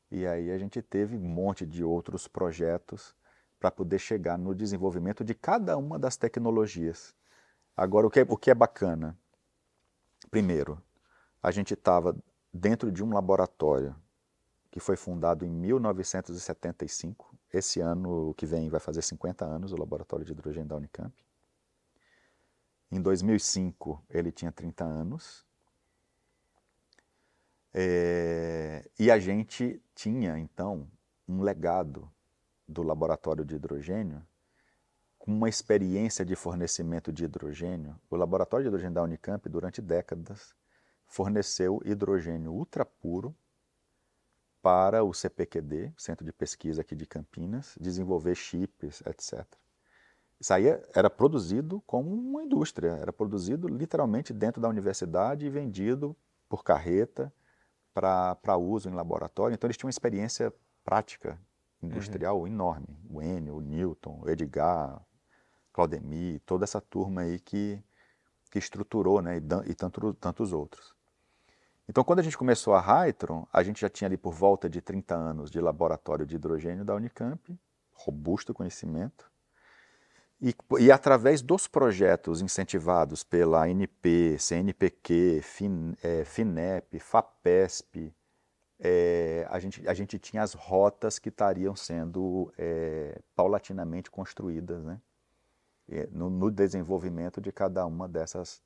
E aí a gente teve um monte de outros projetos para poder chegar no desenvolvimento de cada uma das tecnologias. Agora, o que é bacana? Primeiro, a gente estava dentro de um laboratório que foi fundado em 1975. Esse ano que vem vai fazer 50 anos, o Laboratório de Hidrogênio da Unicamp. Em 2005, ele tinha 30 anos. E a gente tinha, então, um legado do Laboratório de Hidrogênio, com uma experiência de fornecimento de hidrogênio. O Laboratório de Hidrogênio da Unicamp, durante décadas, forneceu hidrogênio ultrapuro para o CPQD, Centro de Pesquisa aqui de Campinas, desenvolver chips, etc. Isso aí era produzido como uma indústria, era produzido literalmente dentro da universidade e vendido por carreta para uso em laboratório. Então eles tinham uma experiência prática, industrial enorme. O Enio, o Newton, o Edgar, Claudemir, toda essa turma aí que estruturou, né, e tantos outros. Então, quando a gente começou a Hytron, a gente já tinha ali por volta de 30 anos de laboratório de hidrogênio da Unicamp, robusto conhecimento, e através dos projetos incentivados pela ANP, CNPq, FINEP, FAPESP, a gente tinha as rotas que estariam sendo paulatinamente construídas, né, no desenvolvimento de cada uma dessas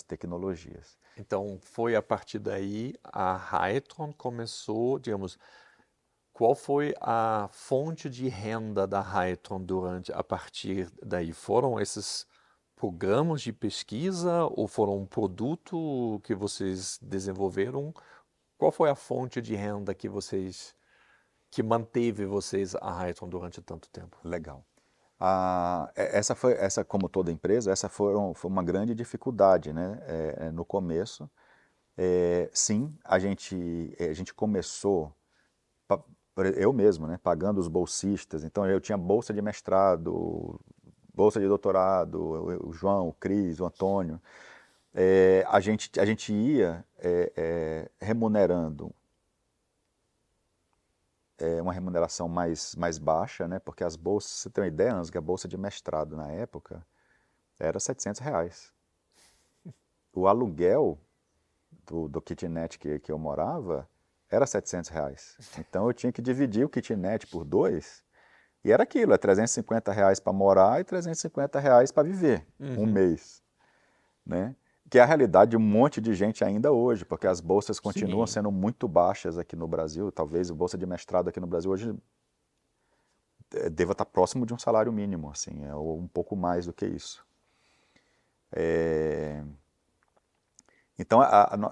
tecnologias. Então, foi a partir daí a Hytron começou, digamos, qual foi a fonte de renda da Hytron a partir daí? Foram esses programas de pesquisa ou foram um produto que vocês desenvolveram? Qual foi a fonte de renda que manteve vocês a Hytron durante tanto tempo? Legal. Essa, como toda empresa, foi uma grande dificuldade, né? No começo. Sim, a gente começou, eu mesmo, né, pagando os bolsistas. Então eu tinha bolsa de mestrado, bolsa de doutorado, o João, o Cris, o Antônio. A gente ia remunerando uma remuneração mais baixa, né? Porque as bolsas, você tem uma ideia, Ansgar, a bolsa de mestrado na época era R$ 700. O aluguel do kitnet que eu morava era R$ 700. Então eu tinha que dividir o kitnet por 2, e era aquilo, R$ 350 para morar e R$ 350 para viver um mês, né? Que é a realidade de um monte de gente ainda hoje, porque as bolsas continuam sendo muito baixas aqui no Brasil. Talvez a bolsa de mestrado aqui no Brasil hoje deva estar próximo de um salário mínimo, assim, ou um pouco mais do que isso. Então,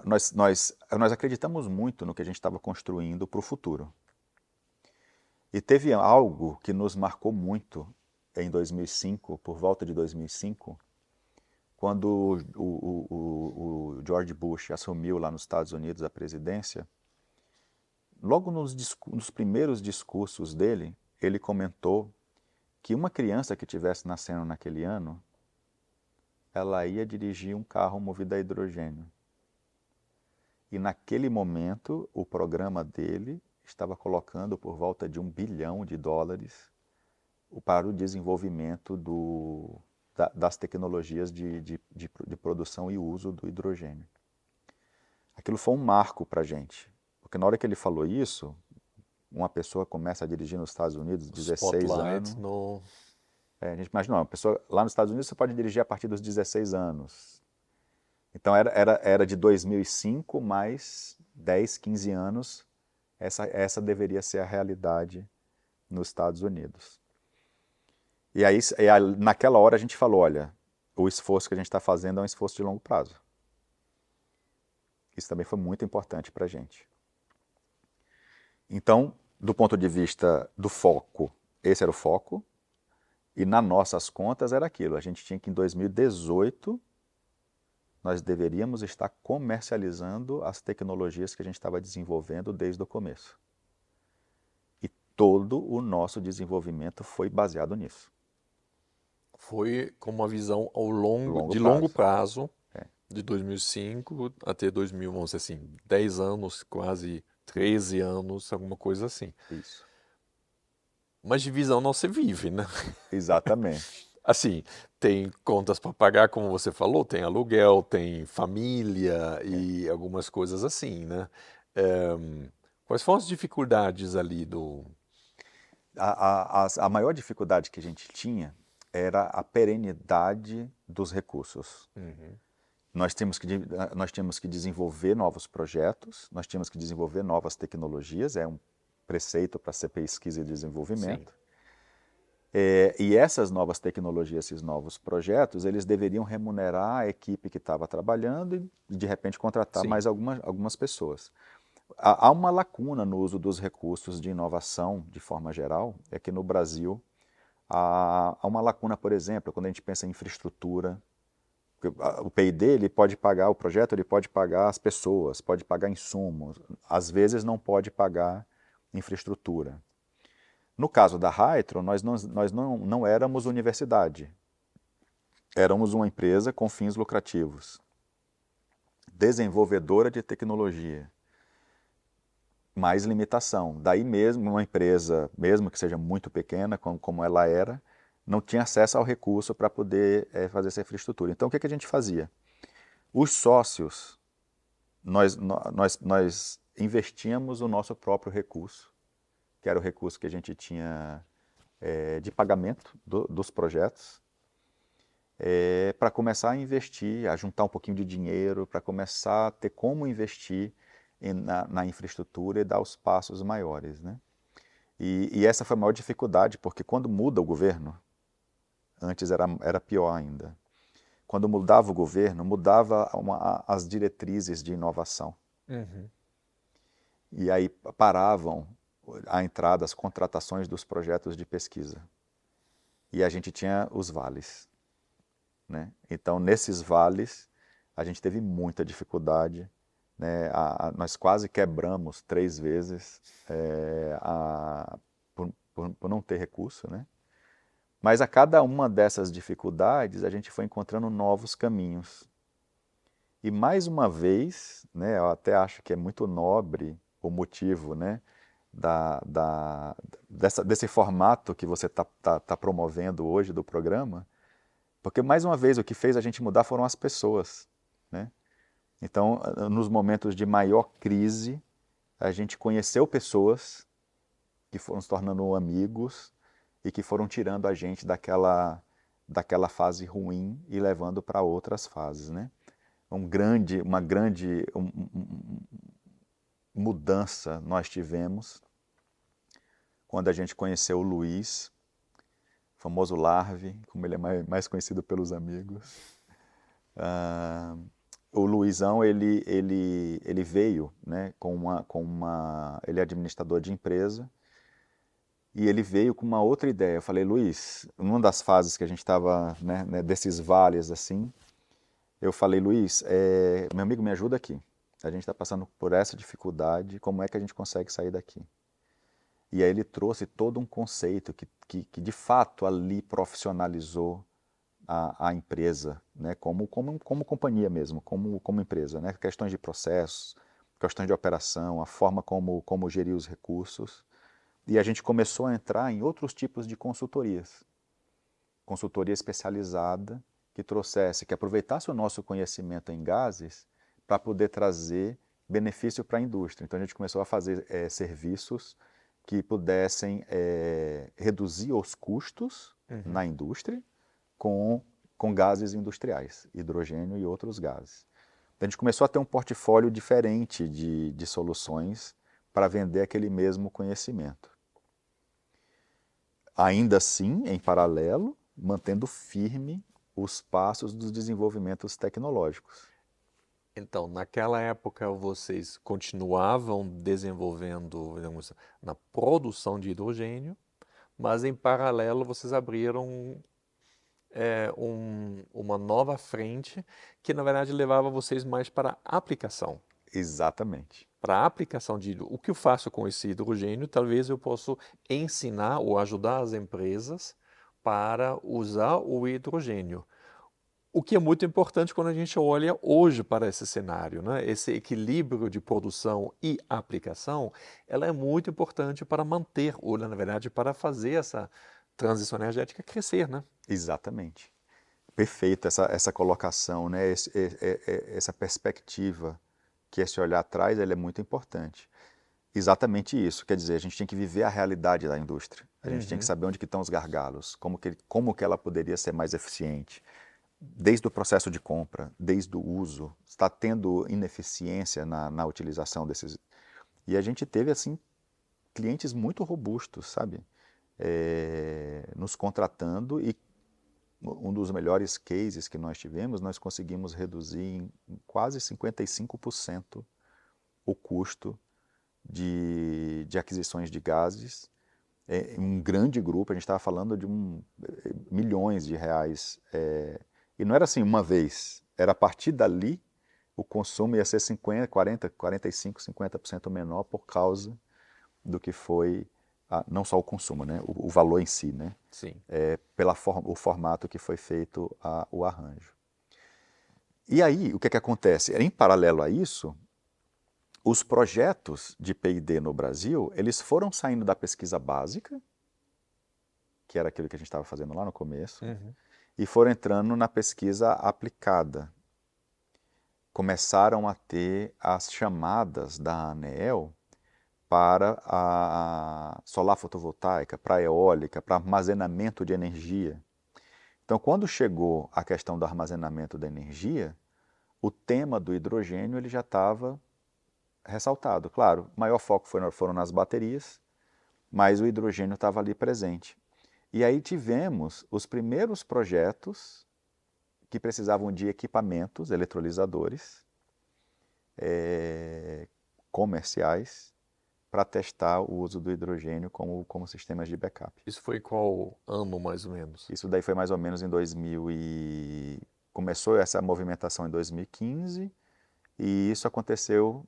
nós acreditamos muito no que a gente estava construindo para o futuro. E teve algo que nos marcou muito em 2005, por volta de 2005, quando o George Bush assumiu lá nos Estados Unidos a presidência. Logo nos primeiros discursos dele, ele comentou que uma criança que estivesse nascendo naquele ano, ela ia dirigir um carro movido a hidrogênio. E naquele momento, o programa dele estava colocando por volta de $1 bilhão para o desenvolvimento das tecnologias de produção e uso do hidrogênio. Aquilo foi um marco para a gente, porque na hora que ele falou isso, uma pessoa começa a dirigir nos Estados Unidos, 16 anos. A gente imagina, uma pessoa lá nos Estados Unidos você pode dirigir a partir dos 16 anos. Então era de 2005 mais 10, 15 anos, essa deveria ser a realidade nos Estados Unidos. E aí, naquela hora a gente falou, olha, o esforço que a gente está fazendo é um esforço de longo prazo. Isso também foi muito importante para a gente. Então, do ponto de vista do foco, esse era o foco, e nas nossas contas era aquilo. A gente tinha que, em 2018, nós deveríamos estar comercializando as tecnologias que a gente estava desenvolvendo desde o começo. E todo o nosso desenvolvimento foi baseado nisso. Foi com uma visão Longo de longo prazo. prazo, É. de 2005 até 2000, vamos dizer assim, 10 anos, quase 13 anos, alguma coisa assim. Isso. Mas de visão não se vive, né? Exatamente. Assim, tem contas para pagar, como você falou, tem aluguel, tem família É. e algumas coisas assim, né? Quais foram as dificuldades ali do... A maior dificuldade que a gente tinha era a perenidade dos recursos. Uhum. Nós tínhamos que desenvolver novos projetos, nós tínhamos que desenvolver novas tecnologias, é um preceito para ser pesquisa e Sim, desenvolvimento. E essas novas tecnologias, esses novos projetos, eles deveriam remunerar a equipe que estava trabalhando e, de repente, contratar sim, mais algumas pessoas. Há uma lacuna no uso dos recursos de inovação, de forma geral, é que no Brasil há uma lacuna, por exemplo, quando a gente pensa em infraestrutura. O P&D ele pode pagar, o projeto ele pode pagar as pessoas, pode pagar insumos, às vezes não pode pagar infraestrutura. No caso da Hytron, nós não éramos universidade, éramos uma empresa com fins lucrativos, desenvolvedora de tecnologia, mais limitação. Daí mesmo uma empresa, mesmo que seja muito pequena, como ela era, não tinha acesso ao recurso para poder fazer essa infraestrutura. Então o que a gente fazia? Os sócios, nós investíamos o nosso próprio recurso, que era o recurso que a gente tinha de pagamento dos projetos, para começar a investir, a juntar um pouquinho de dinheiro, para começar a ter como investir na infraestrutura e dar os passos maiores, né? E essa foi a maior dificuldade, porque quando muda o governo, antes era pior ainda. Quando mudava o governo, mudava as diretrizes de inovação. uhum, E aí paravam a entrada, as contratações dos projetos de pesquisa. E a gente tinha os vales, né? Então, nesses vales, a gente teve muita dificuldade, né? Nós quase quebramos 3 vezes por não ter recurso, né? Mas a cada uma dessas dificuldades, a gente foi encontrando novos caminhos. E mais uma vez, né, eu até acho que é muito nobre o motivo, né, desse formato que você tá promovendo hoje do programa, porque mais uma vez o que fez a gente mudar foram as pessoas, né? Então, nos momentos de maior crise, a gente conheceu pessoas que foram se tornando amigos e que foram tirando a gente daquela fase ruim e levando para outras fases, né? Uma grande mudança nós tivemos quando a gente conheceu o Luiz, o famoso Larve, como ele é mais conhecido pelos amigos. O Luizão, ele veio, né, ele é administrador de empresa, e ele veio com uma outra ideia. Eu falei, Luiz, numa das fases que a gente estava, né, desses vales assim, eu falei, Luiz, meu amigo, me ajuda aqui. A gente está passando por essa dificuldade, como é que a gente consegue sair daqui? E aí ele trouxe todo um conceito que de fato ali profissionalizou a empresa, né? como companhia mesmo, como empresa. Né? Questões de processos, questões de operação, a forma como gerir os recursos. E a gente começou a entrar em outros tipos de consultorias. Consultoria especializada que aproveitasse o nosso conhecimento em gases para poder trazer benefício para a indústria. Então a gente começou a fazer serviços que pudessem reduzir os custos uhum. na indústria com gases industriais, hidrogênio e outros gases. Então, a gente começou a ter um portfólio diferente de soluções para vender aquele mesmo conhecimento. Ainda assim, em paralelo, mantendo firme os passos dos desenvolvimentos tecnológicos. Então, naquela época, vocês continuavam desenvolvendo, digamos, na produção de hidrogênio, mas em paralelo vocês abriram uma nova frente que, na verdade, levava vocês mais para a aplicação. Exatamente. Para a aplicação de o que eu faço com esse hidrogênio, talvez eu possa ensinar ou ajudar as empresas para usar o hidrogênio. O que é muito importante quando a gente olha hoje para esse cenário, né? Esse equilíbrio de produção e aplicação, ela é muito importante para manter, ou na verdade, para fazer essa transição energética crescer, né? Exatamente. Perfeito essa colocação, né? Essa perspectiva que esse olhar traz, ele é muito importante. Exatamente isso, quer dizer, a gente tem que viver a realidade da indústria. A gente tem que saber onde que estão os gargalos, como que ela poderia ser mais eficiente. Desde o processo de compra, desde o uso, está tendo ineficiência na utilização desses. E a gente teve, assim, clientes muito robustos, sabe? Nos contratando, e um dos melhores cases que nós tivemos, nós conseguimos reduzir em quase 55% o custo de aquisições de gases. Um grande grupo, a gente estava falando de milhões de reais. E não era assim uma vez, era a partir dali o consumo ia ser 50, 40, 45, 50% menor por causa do que foi, não só o consumo, né? O valor em si, né? Sim. O formato que foi feito o arranjo. E aí, o que acontece? Em paralelo a isso, os projetos de P&D no Brasil, eles foram saindo da pesquisa básica, que era aquilo que a gente estava fazendo lá no começo, e foram entrando na pesquisa aplicada. Começaram a ter as chamadas da ANEEL para a solar fotovoltaica, para a eólica, para armazenamento de energia. Então, quando chegou a questão do armazenamento da energia, o tema do hidrogênio ele já estava ressaltado. Claro, o maior foco foram nas baterias, mas o hidrogênio estava ali presente. E aí tivemos os primeiros projetos que precisavam de equipamentos eletrolisadores comerciais para testar o uso do hidrogênio como sistemas de backup. Isso foi qual ano, mais ou menos? Isso daí foi mais ou menos em Começou essa movimentação em 2015 e isso aconteceu,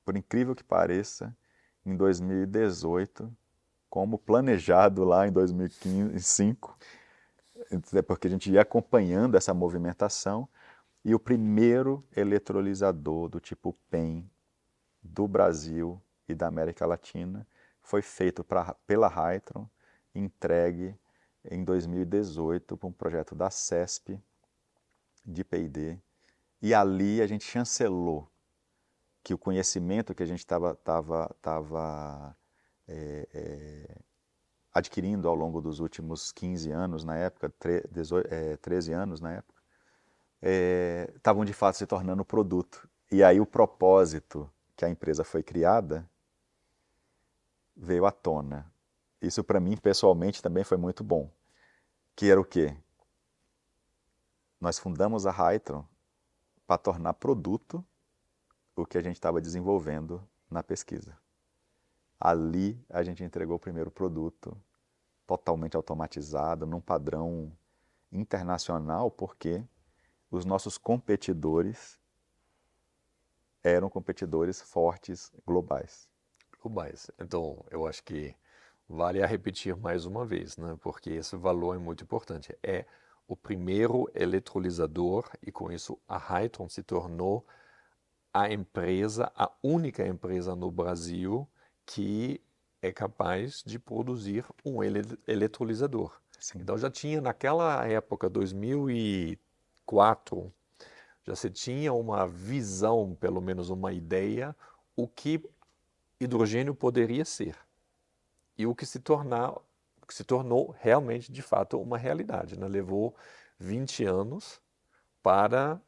por incrível que pareça, em 2018, como planejado lá em 2005, porque a gente ia acompanhando essa movimentação, e o primeiro eletrolisador do tipo PEM do Brasil e da América Latina foi feito pela Hytron, entregue em 2018 para um projeto da CESP de P&D, e ali a gente chancelou que o conhecimento que a gente estava adquirindo ao longo dos últimos 15 anos na época, 13 anos na época, estavam de fato se tornando produto. E aí o propósito que a empresa foi criada veio à tona. Isso para mim pessoalmente também foi muito bom. Que era o quê? Nós fundamos a Hytron para tornar produto o que a gente estava desenvolvendo na pesquisa. Ali a gente entregou o primeiro produto totalmente automatizado, num padrão internacional, porque os nossos competidores eram competidores fortes globais. Globais. Então, eu acho que vale a repetir mais uma vez, né? Porque esse valor é muito importante. É o primeiro eletrolisador e com isso a Hytron se tornou a empresa, a única empresa no Brasil que é capaz de produzir um eletrolisador. Sim. Então já tinha naquela época, 2004, já se tinha uma visão, pelo menos uma ideia, o que hidrogênio poderia ser e o que se tornou realmente, de fato, uma realidade, né? Levou 20 anos para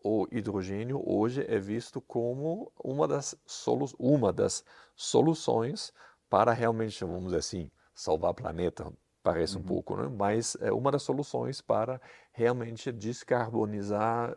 o hidrogênio hoje é visto como uma das soluções para realmente, vamos dizer assim, salvar o planeta, parece um pouco, né? Mas é uma das soluções para realmente descarbonizar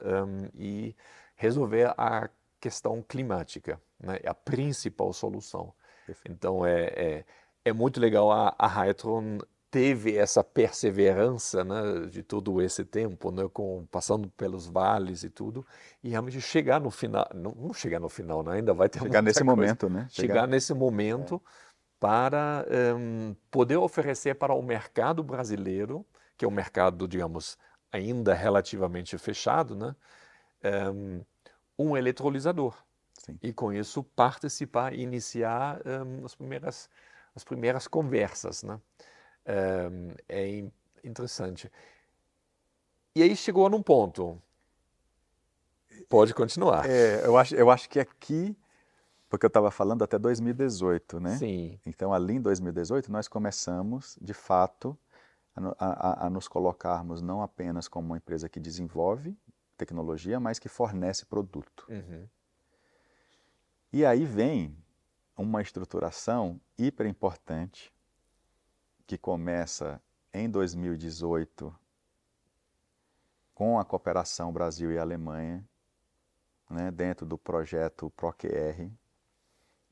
e resolver a questão climática, né? É a principal solução. Perfeito. Então, é é muito legal, a Hytron teve essa perseverança, né, de todo esse tempo, né, passando pelos vales e tudo, e realmente chegar no final, não chegar no final, né, ainda vai ter Chegar muita nesse coisa, momento, né? chegar nesse É, momento para poder oferecer para o mercado brasileiro, que é um mercado, digamos, ainda relativamente fechado, né, um eletrolisador. sim. E com isso participar e iniciar as primeiras conversas, né? É interessante. E aí chegou num ponto. Pode continuar. Eu acho que aqui, porque eu estava falando até 2018, né? Sim. Então, ali em 2018, nós começamos, de fato, a nos colocarmos não apenas como uma empresa que desenvolve tecnologia, mas que fornece produto. Uhum. E aí vem uma estruturação hiper importante que começa em 2018 com a cooperação Brasil e Alemanha, né, dentro do projeto ProQR,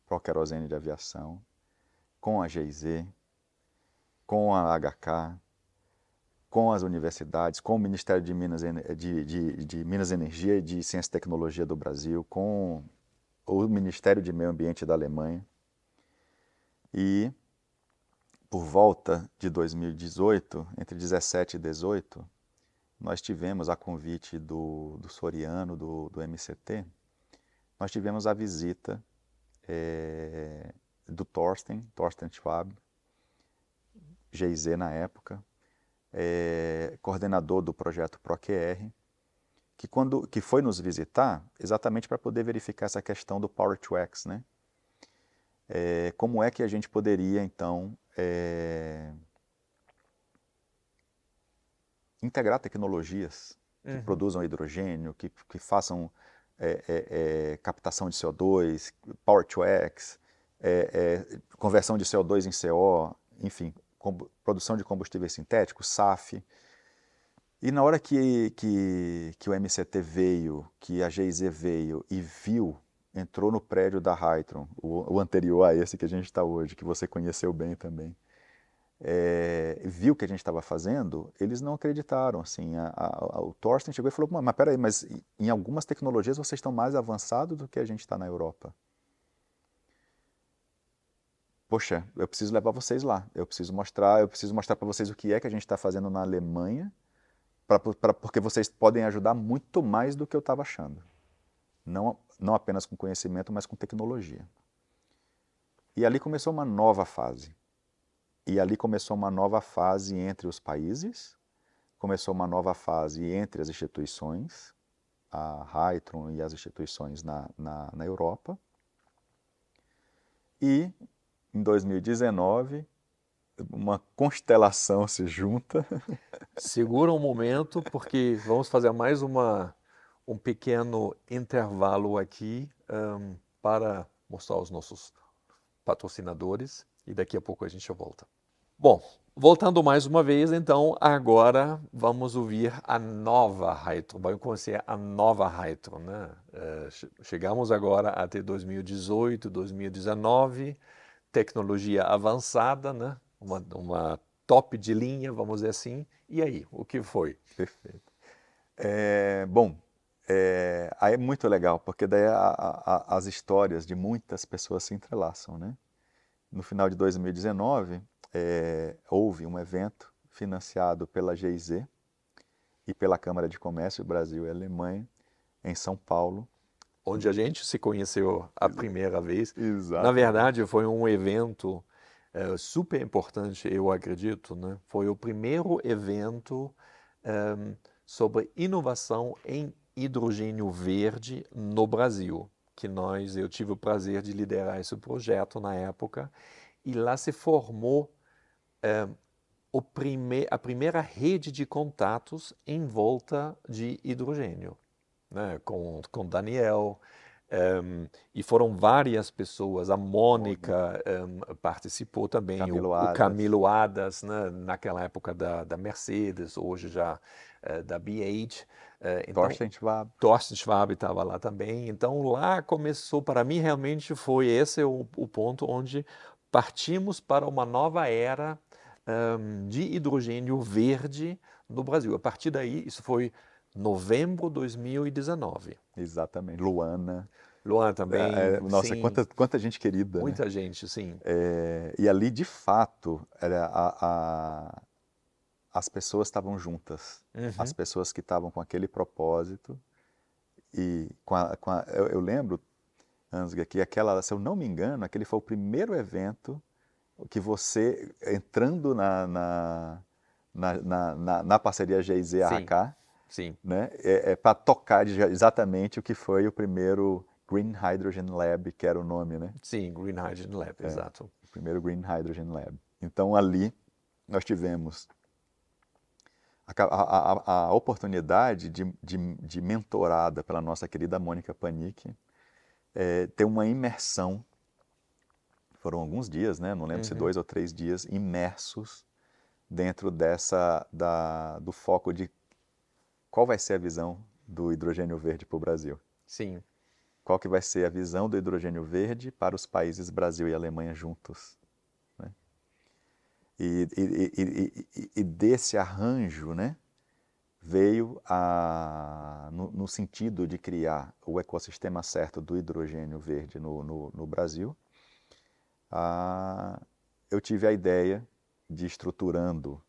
Proquerosene de Aviação, com a GIZ, com a HK, com as universidades, com o Ministério de Minas, de Minas e Energia e de Ciência e Tecnologia do Brasil, com o Ministério de Meio Ambiente da Alemanha. E por volta de 2018, entre 17 e 18, nós tivemos, a convite do Soriano, do MCT, nós tivemos a visita do Thorsten Schwab, GIZ na época, coordenador do projeto ProQR, que foi nos visitar exatamente para poder verificar essa questão do Power to X, né? Como é que a gente poderia, então, integrar tecnologias que Uhum. produzam hidrogênio, que façam captação de CO2, Power to X, conversão de CO2 em CO, enfim, produção de combustíveis sintéticos, SAF. E na hora que o MCT veio, que a GIZ veio e viu, entrou no prédio da Hytron, o anterior a esse que a gente está hoje, que você conheceu bem também, viu o que a gente estava fazendo, eles não acreditaram. Assim, o Thorsten chegou e falou, mas peraí, mas em algumas tecnologias vocês estão mais avançados do que a gente está na Europa. Poxa, eu preciso levar vocês lá, eu preciso mostrar para vocês o que é que a gente está fazendo na Alemanha, porque vocês podem ajudar muito mais do que eu estava achando. Não apenas com conhecimento, mas com tecnologia. E ali começou uma nova fase. E ali começou uma nova fase entre os países, começou uma nova fase entre as instituições, a Hytron e as instituições na Europa. E, em 2019, uma constelação se junta. Segura um momento, porque vamos fazer mais um pequeno intervalo aqui para mostrar os nossos patrocinadores e daqui a pouco a gente volta. Bom, voltando mais uma vez, então, agora vamos ouvir a nova Hytron, vamos conhecer a nova Hytron, né? Chegamos agora até 2018, 2019, tecnologia avançada, né? Uma top de linha, vamos dizer assim. E aí, o que foi? Perfeito. Bom, aí é muito legal, porque daí as histórias de muitas pessoas se entrelaçam, né? No final de 2019, houve um evento financiado pela GIZ e pela Câmara de Comércio Brasil e Alemanha, em São Paulo. Onde a gente se conheceu a primeira vez. Na Exatamente. verdade, foi um evento super importante, eu acredito, né? Foi o primeiro evento sobre inovação em hidrogênio verde no Brasil, que eu tive o prazer de liderar esse projeto na época, e lá se formou a primeira rede de contatos em volta de hidrogênio, né? Com Daniel, e foram várias pessoas, a Mônica, Mônica participou também, Camilo o Adas, Camilo Adas, né? Naquela época da Mercedes, hoje já da BH. Então, Thorsten Schwab. Thorsten Schwab estava lá também. Então, lá começou, para mim, realmente foi esse o ponto onde partimos para uma nova era de hidrogênio verde no Brasil. A partir daí, isso foi novembro de 2019. Exatamente. Luana. Luana também, Nossa, sim, quanta gente querida, né? muita gente, sim. E ali, de fato, as pessoas estavam juntas. As Uhum, pessoas que estavam com aquele propósito. E eu lembro, Ansgar, que se eu não me engano, aquele foi o primeiro evento que você, entrando na parceria sim, GIZ-AHK, sim, né, para tocar exatamente o que foi o primeiro Green Hydrogen Lab, que era o nome, né? sim, Green Hydrogen Lab, exato. O primeiro Green Hydrogen Lab. Então ali nós tivemos a oportunidade de mentorada pela nossa querida Mônica Panic, ter uma imersão, foram alguns dias, né? Não lembro se Uhum, 2 ou 3 dias, imersos dentro do foco de qual vai ser a visão do hidrogênio verde para o Brasil. sim, Qual que vai ser a visão do hidrogênio verde para os países Brasil e Alemanha juntos. Né? E desse arranjo, né, veio no sentido de criar o ecossistema certo do hidrogênio verde no Brasil, eu tive a ideia de estruturando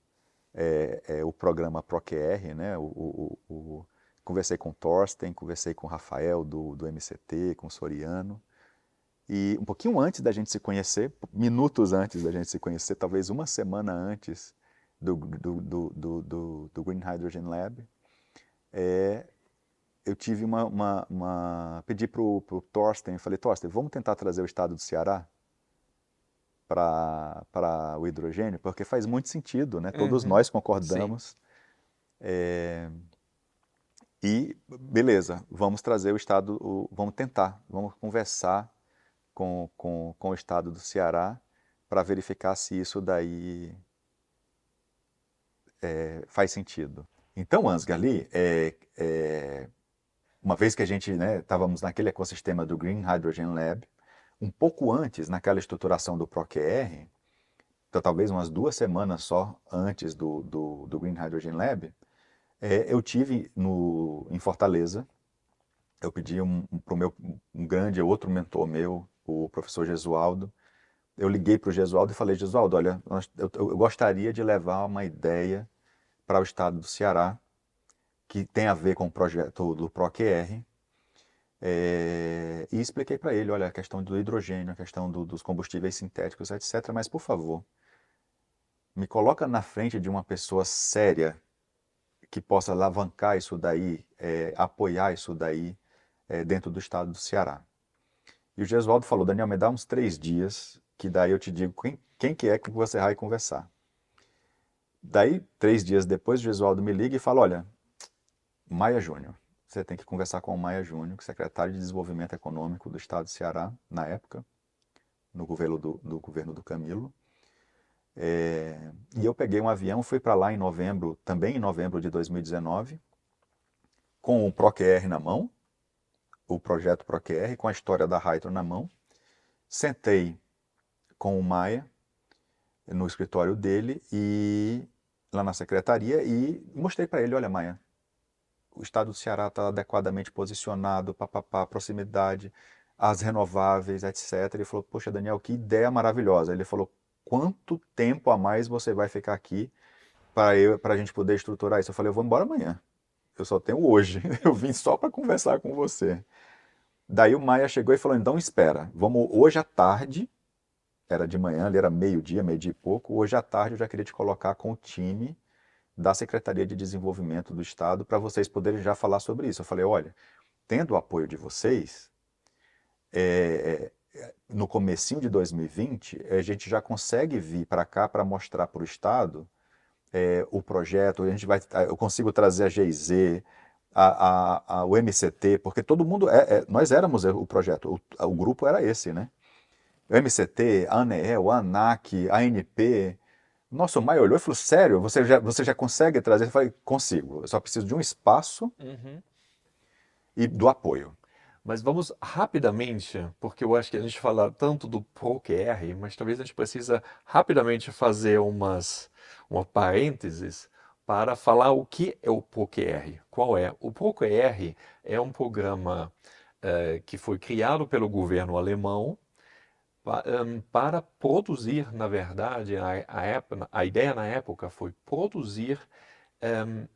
o programa ProQR, né? Conversei com o Thorsten, conversei com o Rafael do MCT, com o Soriano, e um pouquinho antes da gente se conhecer, minutos antes da gente se conhecer, talvez uma semana antes do Green Hydrogen Lab, eu tive pedi para o Thorsten, falei, Thorsten, vamos tentar trazer o estado do Ceará para o hidrogênio, porque faz muito sentido, né? Todos uhum, nós sim, concordamos. E beleza, vamos trazer o estado, vamos tentar, vamos conversar com o estado do Ceará para verificar se isso daí faz sentido. Então, Ansgar, ali, uma vez que a gente, né, estávamos naquele ecossistema do Green Hydrogen Lab, um pouco antes, naquela estruturação do ProQR, então talvez umas 2 semanas só antes do Green Hydrogen Lab, eu tive em Fortaleza, eu pedi para um grande outro mentor meu, o professor Gesualdo, eu liguei para o Gesualdo e falei, Gesualdo, olha, eu gostaria de levar uma ideia para o estado do Ceará, que tem a ver com o projeto do ProQR, e expliquei para ele, olha, a questão do hidrogênio, a questão dos combustíveis sintéticos, etc. Mas, por favor, me coloca na frente de uma pessoa séria que possa alavancar isso daí, apoiar isso daí dentro do estado do Ceará. E o Gesualdo falou, Daniel, me dá uns 3 dias, que daí eu te digo quem que é que você vai conversar. Daí, 3 dias depois, o Gesualdo me liga e fala, olha, Maia Júnior, você tem que conversar com o Maia Júnior, secretário de Desenvolvimento Econômico do estado do Ceará, na época, no governo do Camilo. E eu peguei um avião, fui para lá em novembro, também em novembro de 2019, com o ProQR na mão, o projeto ProQR, com a história da Hydro na mão. Sentei com o Maia no escritório dele e lá na secretaria e mostrei para ele, olha Maia, o estado do Ceará está adequadamente posicionado, papapá, proximidade, as renováveis, etc. Ele falou, poxa Daniel, que ideia maravilhosa. Ele falou, quanto tempo a mais você vai ficar aqui para a gente poder estruturar isso? Eu falei, eu vou embora amanhã. Eu só tenho hoje. Eu vim só para conversar com você. Daí o Maia chegou e falou, então espera, vamos hoje à tarde, era de manhã, ali era meio-dia e pouco, hoje à tarde eu já queria te colocar com o time da Secretaria de Desenvolvimento do Estado para vocês poderem já falar sobre isso. Eu falei, olha, tendo o apoio de vocês, no comecinho de 2020, a gente já consegue vir para cá para mostrar para o Estado o projeto, eu consigo trazer a GIZ, o MCT, porque todo mundo, nós éramos o projeto, o grupo era esse, né? O MCT, a ANEEL, a ANAC, a ANP. Nossa, o Maia olhou e falou, sério, você já consegue trazer? Eu falei, consigo, eu só preciso de um espaço uhum. e do apoio. Mas vamos rapidamente, porque eu acho que a gente fala tanto do ProQR, mas talvez a gente precisa rapidamente fazer uma parênteses para falar o que é o ProQR. Qual é? O ProQR é um programa que foi criado pelo governo alemão para produzir, na verdade, a ideia na época foi produzir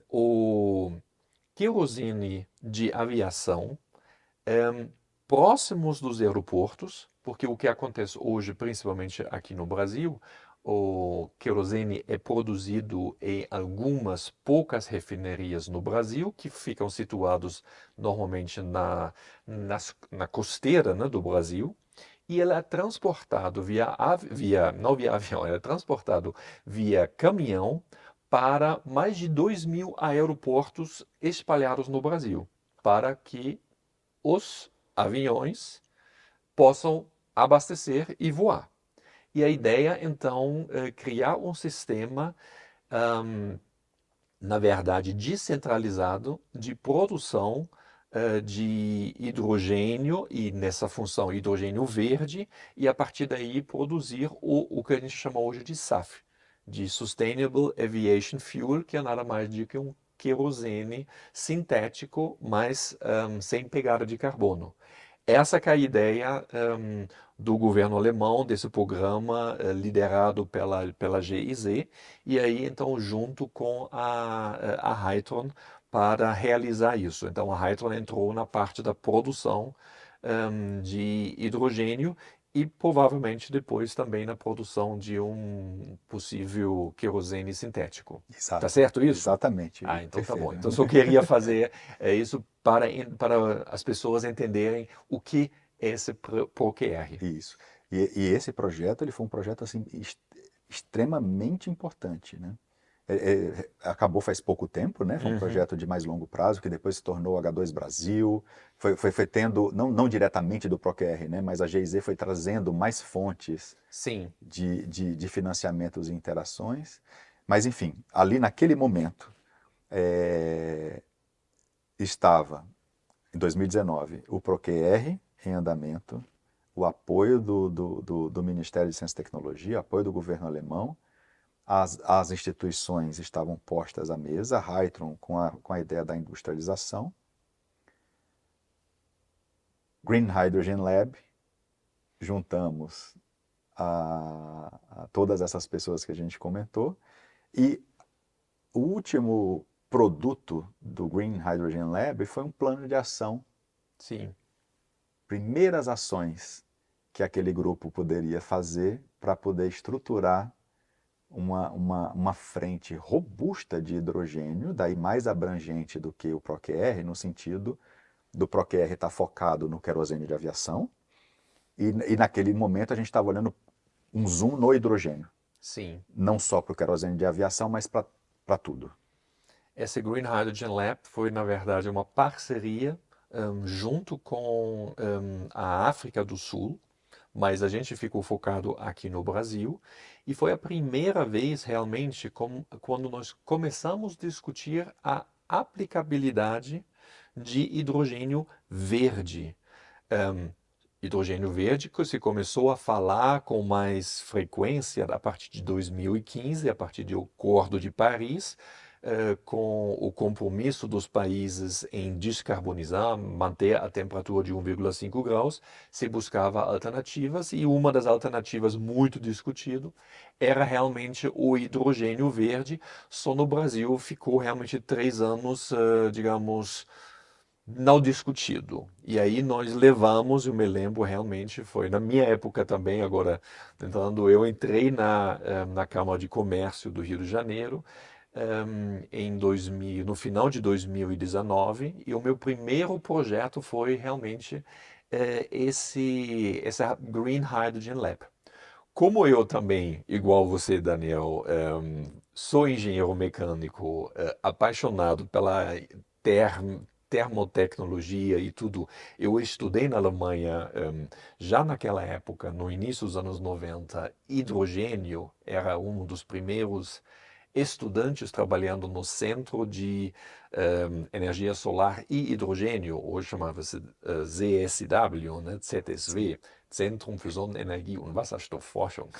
o querosene de aviação eh, próximos dos aeroportos, porque o que acontece hoje, principalmente aqui no Brasil, o querosene é produzido em algumas poucas refinarias no Brasil, que ficam situados normalmente na costeira, né, do Brasil, e ele é transportado não via avião, ele é transportado via caminhão para mais de 2.000 aeroportos espalhados no Brasil, para que os aviões possam abastecer e voar. E a ideia, então, é criar um sistema, ahm, na verdade, descentralizado de produção de hidrogênio e nessa função hidrogênio verde e a partir daí produzir o que a gente chama hoje de SAF, de Sustainable Aviation Fuel, que é nada mais do que um querosene sintético, mas sem pegada de carbono. Essa que é a ideia do governo alemão, desse programa liderado pela GIZ, e aí então junto com a Hytron para realizar isso. Então a Hytron entrou na parte da produção de hidrogênio e provavelmente depois também na produção de um possível querosene sintético. Tá Exato, certo isso? exatamente, Ah, então tá bom. perfeito. Então, eu só queria fazer isso para as pessoas entenderem o que é esse ProQR. Isso. E esse projeto, ele foi um projeto assim extremamente importante, né? Acabou faz pouco tempo, né? Foi um Uhum. projeto de mais longo prazo, que depois se tornou H2 Brasil, foi tendo, não diretamente do ProQR, né? Mas a GIZ foi trazendo mais fontes Sim, de financiamentos e interações. Mas, enfim, ali naquele momento, estava, em 2019, o ProQR em andamento, o apoio do Ministério de Ciência e Tecnologia, apoio do governo alemão, as instituições estavam postas à mesa, a Hytron com a ideia da industrialização, Green Hydrogen Lab, juntamos a todas essas pessoas que a gente comentou, e o último produto do Green Hydrogen Lab foi um plano de ação, sim. primeiras ações que aquele grupo poderia fazer para poder estruturar uma frente robusta de hidrogênio, daí mais abrangente do que o ProQR, no sentido do ProQR estar focado no querosene de aviação, e naquele momento a gente estava olhando um zoom no hidrogênio, Sim. não só para o querosene de aviação, mas para tudo. Esse Green Hydrogen Lab foi, na verdade, uma parceria junto com a África do Sul, mas a gente ficou focado aqui no Brasil, e foi a primeira vez realmente quando nós começamos a discutir a aplicabilidade de hidrogênio verde. Hum, Hidrogênio verde que se começou a falar com mais frequência a partir de 2015, a partir do Acordo de Paris, com o compromisso dos países em descarbonizar, manter a temperatura de 1,5 graus, se buscava alternativas e uma das alternativas muito discutido era realmente o hidrogênio verde. Só no Brasil ficou realmente 3 anos, digamos, não discutido. E aí nós levamos, eu me lembro realmente, foi na minha época também, agora tentando, eu entrei na Câmara de Comércio do Rio de Janeiro no final de 2019, e o meu primeiro projeto foi realmente essa Green Hydrogen Lab. Como eu também, igual você, Daniel, sou engenheiro mecânico, apaixonado pela termotecnologia e tudo, eu estudei na Alemanha, já naquela época, no início dos anos 90, hidrogênio era um dos primeiros estudantes trabalhando no Centro de Energia Solar e Hidrogênio, hoje chamava-se ZSW, né? Sim. ZSW, Zentrum für Sonnenenergie und Wasserstoffforschung.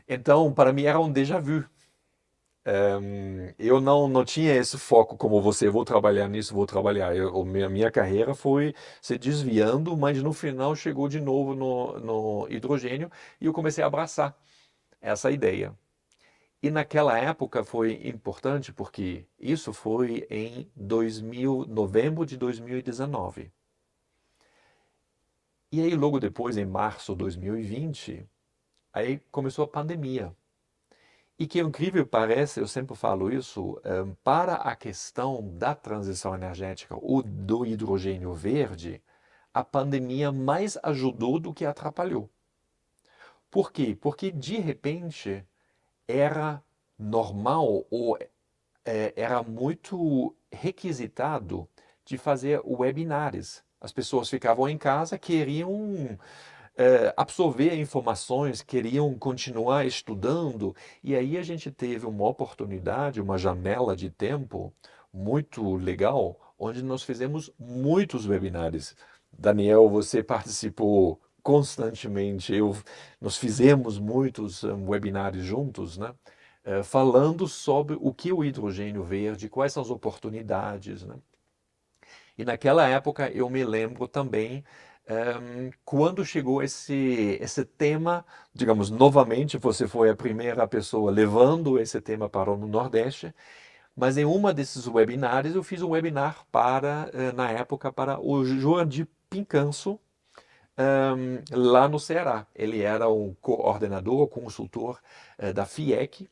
Então, para mim era um déjà vu. Eu não tinha esse foco como você, vou trabalhar nisso, vou trabalhar. Minha carreira foi se desviando, mas no final chegou de novo no hidrogênio e eu comecei a abraçar essa ideia. E naquela época foi importante porque isso foi em novembro de 2019. E aí logo depois, em março de 2020, aí começou a pandemia. E que incrível parece, eu sempre falo isso, para a questão da transição energética ou do hidrogênio verde, a pandemia mais ajudou do que atrapalhou. Por quê? Porque de repente era normal ou era muito requisitado de fazer webinars. As pessoas ficavam em casa, queriam absorver informações, queriam continuar estudando, e aí a gente teve uma oportunidade, uma janela de tempo muito legal, onde nós fizemos muitos webinars. Daniel, você participou constantemente, nós fizemos muitos webinars juntos, né? Falando sobre o que é o hidrogênio verde, quais são as oportunidades, né? E naquela época eu me lembro também quando chegou esse tema, digamos, novamente, você foi a primeira pessoa levando esse tema para o Nordeste, mas em uma desses webinários eu fiz um webinar na época, para o Joandi Pincanço, lá no Ceará. Ele era um coordenador, consultor da FIEC,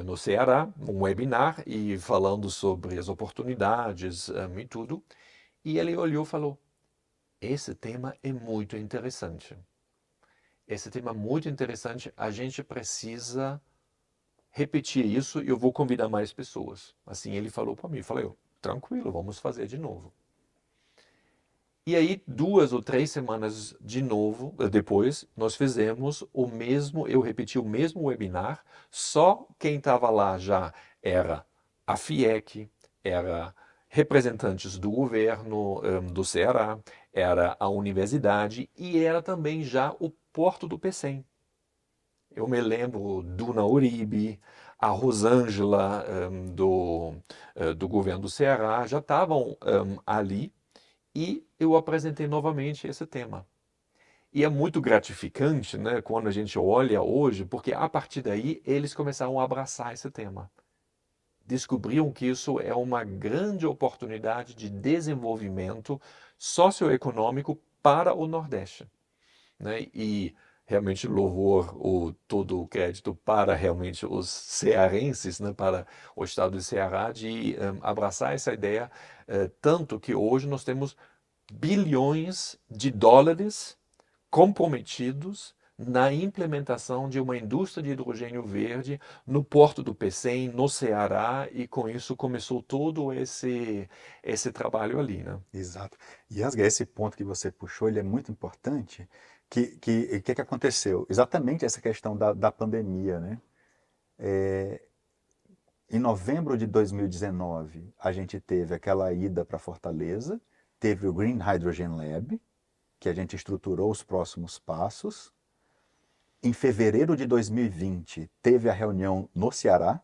no Ceará, um webinar, e falando sobre as oportunidades e tudo. E ele olhou e falou: esse tema é muito interessante. Esse tema é muito interessante, a gente precisa repetir isso e eu vou convidar mais pessoas. Assim ele falou para mim, falei, tranquilo, vamos fazer de novo. E aí, 2 ou 3 semanas de novo, depois, nós fizemos o mesmo, eu repeti o mesmo webinar, só quem estava lá já era a FIEC, era representantes do governo do Ceará, era a universidade e era também já o Porto do Pecém. Eu me lembro Duna Uribe, a Rosângela do governo do Ceará, já estavam ali e eu apresentei novamente esse tema. E é muito gratificante, né, quando a gente olha hoje, porque a partir daí eles começaram a abraçar esse tema. Descobriram que isso é uma grande oportunidade de desenvolvimento socioeconômico para o Nordeste, né? E realmente louvor, todo o crédito para realmente os cearenses, né, para o estado de Ceará, de abraçar essa ideia, tanto que hoje nós temos bilhões de dólares comprometidos na implementação de uma indústria de hidrogênio verde no Porto do Pecém, no Ceará, e com isso começou todo esse trabalho ali, né? Exato. E Asga, esse ponto que você puxou, ele é muito importante. Que aconteceu? Exatamente essa questão da pandemia, né? Em novembro de 2019, a gente teve aquela ida para Fortaleza, teve o Green Hydrogen Lab, que a gente estruturou os próximos passos. Em fevereiro de 2020, teve a reunião no Ceará,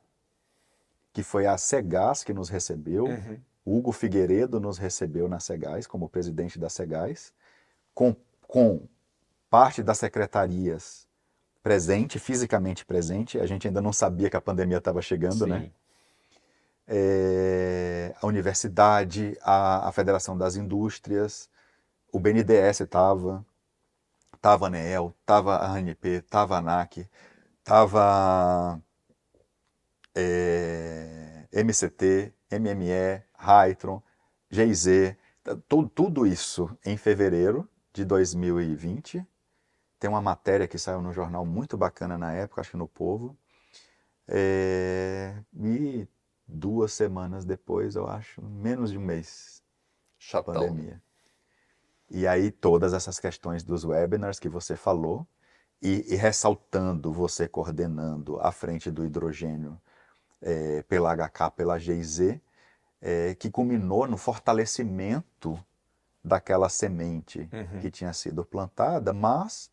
que foi a Cegás que nos recebeu. Uhum. Hugo Figueiredo nos recebeu na Cegás, como presidente da Cegás, com parte das secretarias presente, fisicamente presente. A gente ainda não sabia que a pandemia estava chegando, né? Sim. A universidade, a Federação das Indústrias, o BNDES estava a ANEEL, estava a ANP, estava a ANAC, estava MCT, MME, Hytron, GIZ, tudo isso em fevereiro de 2020. Tem uma matéria que saiu no jornal muito bacana na época, acho que no Povo. E 2 semanas depois, eu acho, menos de um mês, a Chatão. pandemia. E aí todas essas questões dos webinars que você falou, e ressaltando, você coordenando à frente do hidrogênio pela HK, pela GIZ, que culminou no fortalecimento daquela semente Uhum. que tinha sido plantada, mas,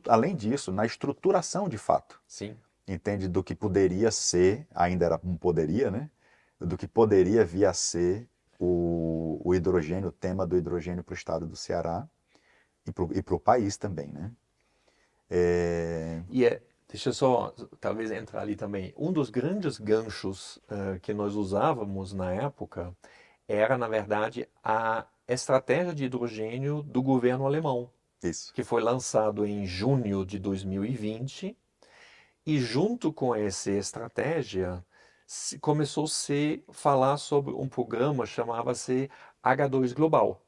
além disso, na estruturação de fato, Sim. entende? Do que poderia ser, ainda era um poderia, né? Do que poderia vir a ser o hidrogênio, o tema do hidrogênio para o estado do Ceará e para o país também, né? É, E deixa eu só, talvez entrar ali também. Um dos grandes ganchos que nós usávamos na época era, na verdade, a estratégia de hidrogênio do governo alemão, isso, que foi lançado em junho de 2020. E junto com essa estratégia, começou a se falar sobre um programa chamava-se H2 Global.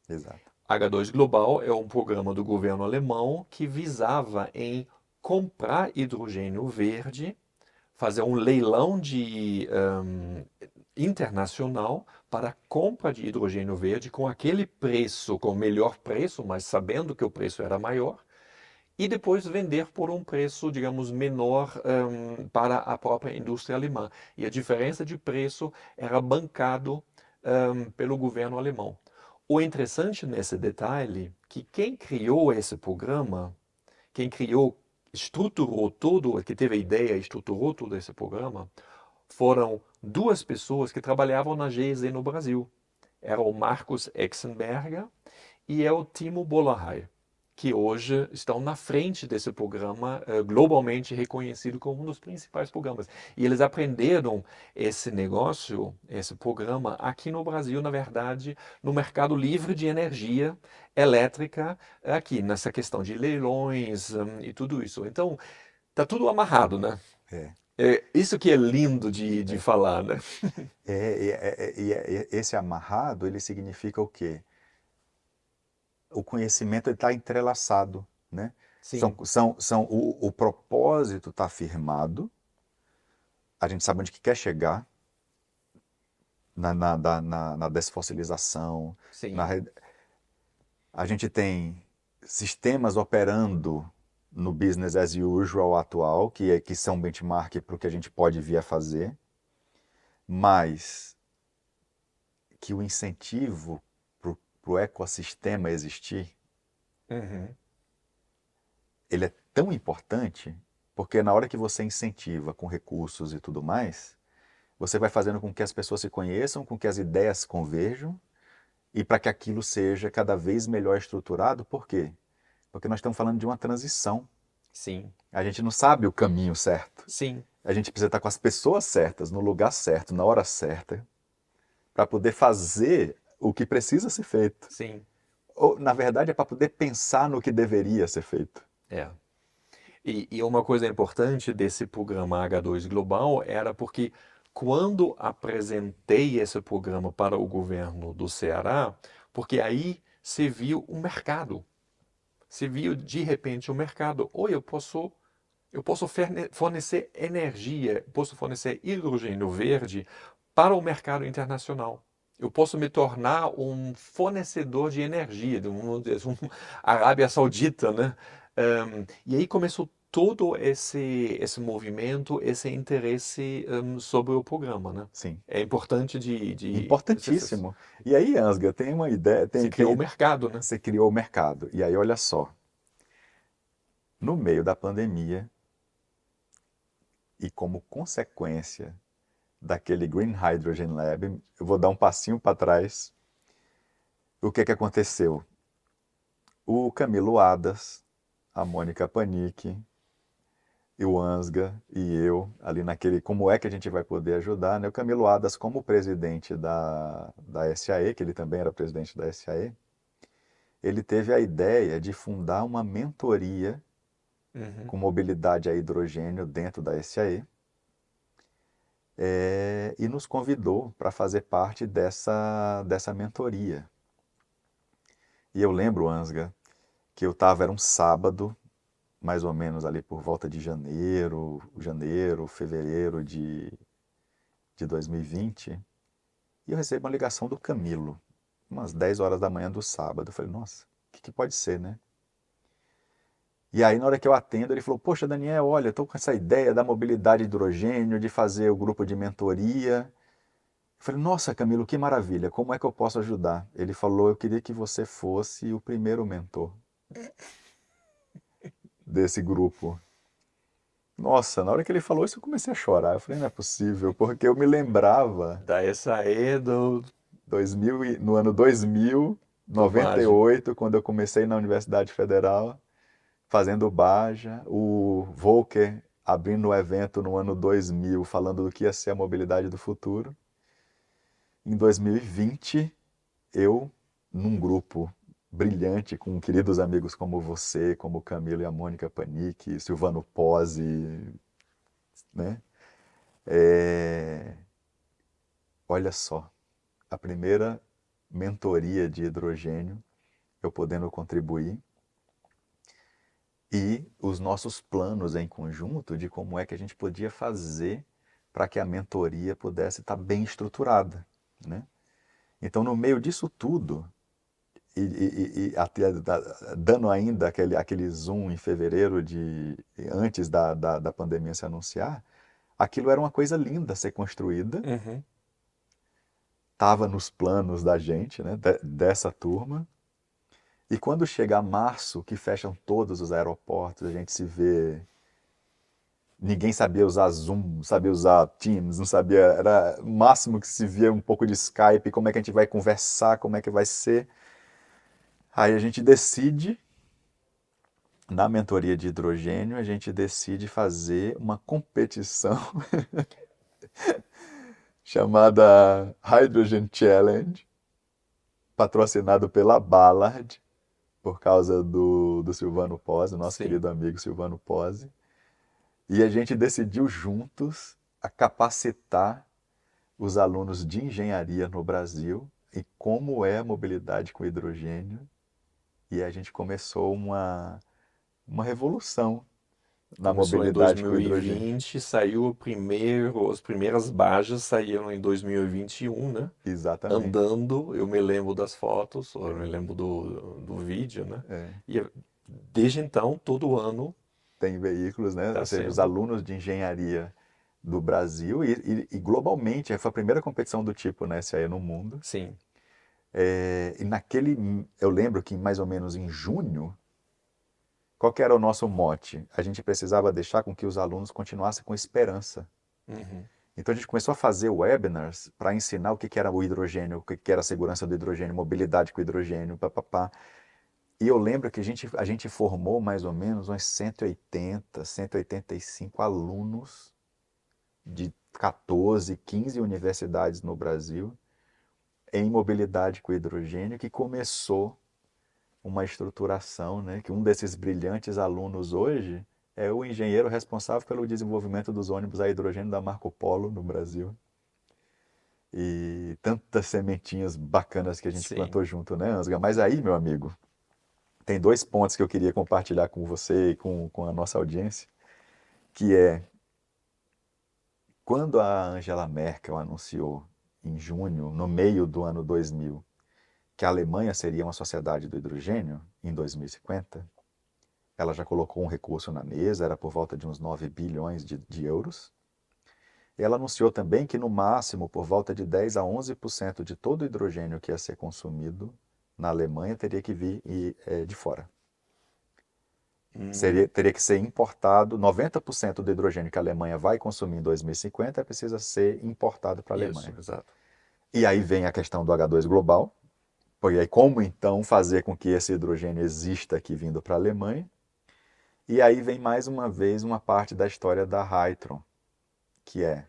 exato. H2 Global é um programa do governo alemão que visava em comprar hidrogênio verde, fazer um leilão internacional para a compra de hidrogênio verde com aquele preço, com o melhor preço, mas sabendo que o preço era maior, e depois vender por um preço, digamos, menor para a própria indústria alemã. E a diferença de preço era bancado pelo governo alemão. O interessante nesse detalhe é que quem criou esse programa, quem criou, estruturou todo, que teve a ideia, estruturou todo esse programa, foram duas pessoas que trabalhavam na GEZ no Brasil. Era o Markus Exenberger e é o Timo Bollerhey, que hoje estão na frente desse programa globalmente reconhecido como um dos principais programas. E eles aprenderam esse negócio, esse programa, aqui no Brasil, na verdade, no mercado livre de energia elétrica, aqui, nessa questão de leilões e tudo isso. Então, tá tudo amarrado, né? É, É isso que é lindo de é. falar, né? Esse amarrado, ele significa o quê? O conhecimento está entrelaçado, né? Sim. O propósito está firmado, a gente sabe onde que quer chegar na desfossilização, na, Sim. re- a gente tem sistemas operando no business as usual atual, que são benchmark para o que a gente pode vir a fazer, mas que o incentivo para o ecossistema existir, Uhum. ele é tão importante, porque na hora que você incentiva com recursos e tudo mais, você vai fazendo com que as pessoas se conheçam, com que as ideias converjam, e para que aquilo seja cada vez melhor estruturado. Por quê? Porque nós estamos falando de uma transição. Sim. A gente não sabe o caminho certo. Sim. A gente precisa estar com as pessoas certas, no lugar certo, na hora certa, para poder fazer o que precisa ser feito. Sim. Ou, na verdade, é para poder pensar no que deveria ser feito. É. E uma coisa importante desse programa H2 Global era porque quando apresentei esse programa para o governo do Ceará, porque aí se viu um mercado, se viu de repente o mercado. Oi, eu posso fornecer energia, posso fornecer hidrogênio verde para o mercado internacional. Eu posso me tornar um fornecedor de energia, de um Arábia Saudita, né? E aí começou todo esse movimento, esse interesse sobre o programa, né? Sim. É importante de Importantíssimo. E aí, Ansgar, tem uma ideia, se criou o mercado, né? você criou o mercado. E aí, olha só, no meio da pandemia e como consequência daquele Green Hydrogen Lab, eu vou dar um passinho para trás. O que que aconteceu? O Camilo Hadas, a Mônica Panic, e o Ansgar e eu, ali naquele, como é que a gente vai poder ajudar, né? O Camilo Hadas, como presidente da SAE, que ele também era presidente da SAE, ele teve a ideia de fundar uma mentoria Uhum. com mobilidade a hidrogênio dentro da SAE, e nos convidou para fazer parte dessa mentoria. E eu lembro, Ansgar, que eu estava, era um sábado, mais ou menos ali por volta de janeiro, fevereiro de 2020, e eu recebo uma ligação do Camilo, umas 10 horas da manhã do sábado. Eu falei, nossa, o que pode ser, né? E aí, na hora que eu atendo, ele falou: Poxa, Daniel, olha, eu estou com essa ideia da mobilidade de hidrogênio, de fazer o grupo de mentoria. Eu falei: Nossa, Camilo, que maravilha, como é que eu posso ajudar? Ele falou: Eu queria que você fosse o primeiro mentor desse grupo. Nossa, na hora que ele falou isso, eu comecei a chorar. Eu falei: Não é possível, porque eu me lembrava, Da SAE do 2000, no ano 2000, do Baja. 98, quando eu comecei na Universidade Federal, fazendo Baja, o Volker abrindo o evento no ano 2000, falando do que ia ser a mobilidade do futuro. Em 2020, eu, num grupo brilhante com queridos amigos como você, como o Camilo e a Mônica Panic, Silvano Pozzi, né? É, Olha só, a primeira mentoria de hidrogênio, eu podendo contribuir, e os nossos planos em conjunto de como é que a gente podia fazer para que a mentoria pudesse estar bem estruturada, né? Então, no meio disso tudo, e até dando ainda aquele zoom em fevereiro, antes da pandemia se anunciar, aquilo era uma coisa linda a ser construída, Uhum. estava nos planos da gente, né, dessa turma. E quando chega março, que fecham todos os aeroportos, a gente se vê. Ninguém sabia usar Zoom, não sabia usar Teams, não sabia. Era o máximo que se via um pouco de Skype, como é que a gente vai conversar, como é que vai ser. Aí a gente decide, na mentoria de hidrogênio, a gente decide fazer uma competição chamada Hydrogen Challenge, patrocinado pela Ballard, por causa do Silvano Pozzi, nosso Sim. querido amigo Silvano Pozzi. E a gente decidiu juntos a capacitar os alunos de engenharia no Brasil e como é a mobilidade com hidrogênio. E a gente começou uma revolução na Começou em mobilidade com hidrogênio. 2020, saiu o primeiro, as primeiras bajas saíram em 2021, né? Exatamente. Andando, eu me lembro das fotos, eu me lembro do vídeo, né? É. E desde então, todo ano Tem veículos, né? está Ou seja, os sendo. alunos de engenharia do Brasil e globalmente, foi a primeira competição do tipo, né, esse aí no mundo. Sim. E eu lembro que mais ou menos em junho, qual que era o nosso mote? A gente precisava deixar com que os alunos continuassem com esperança. Uhum. Então a gente começou a fazer webinars para ensinar o que era o hidrogênio, o que era a segurança do hidrogênio, mobilidade com hidrogênio, papapá. E eu lembro que a gente formou mais ou menos uns 180, 185 alunos de 14, 15 universidades no Brasil em mobilidade com hidrogênio, que começou uma estruturação, né? Que um desses brilhantes alunos hoje é o engenheiro responsável pelo desenvolvimento dos ônibus a hidrogênio da Marco Polo no Brasil. E tantas sementinhas bacanas que a gente Sim. plantou junto, né, Ansgar? Mas aí, meu amigo, tem dois pontos que eu queria compartilhar com você e com a nossa audiência, que é quando a Angela Merkel anunciou em junho, no meio do ano 2000, que a Alemanha seria uma sociedade do hidrogênio em 2050, ela já colocou um recurso na mesa, era por volta de uns 9 bilhões de euros. Ela anunciou também que, no máximo, por volta de 10 a 11% de todo o hidrogênio que ia ser consumido na Alemanha teria que vir de fora. Hum, Teria que ser importado, 90% do hidrogênio que a Alemanha vai consumir em 2050 precisa ser importado para a isso, Alemanha. exato. E aí vem a questão do H2 global, porque aí como então fazer com que esse hidrogênio exista aqui vindo para a Alemanha? E aí vem mais uma vez uma parte da história da Hytron, que é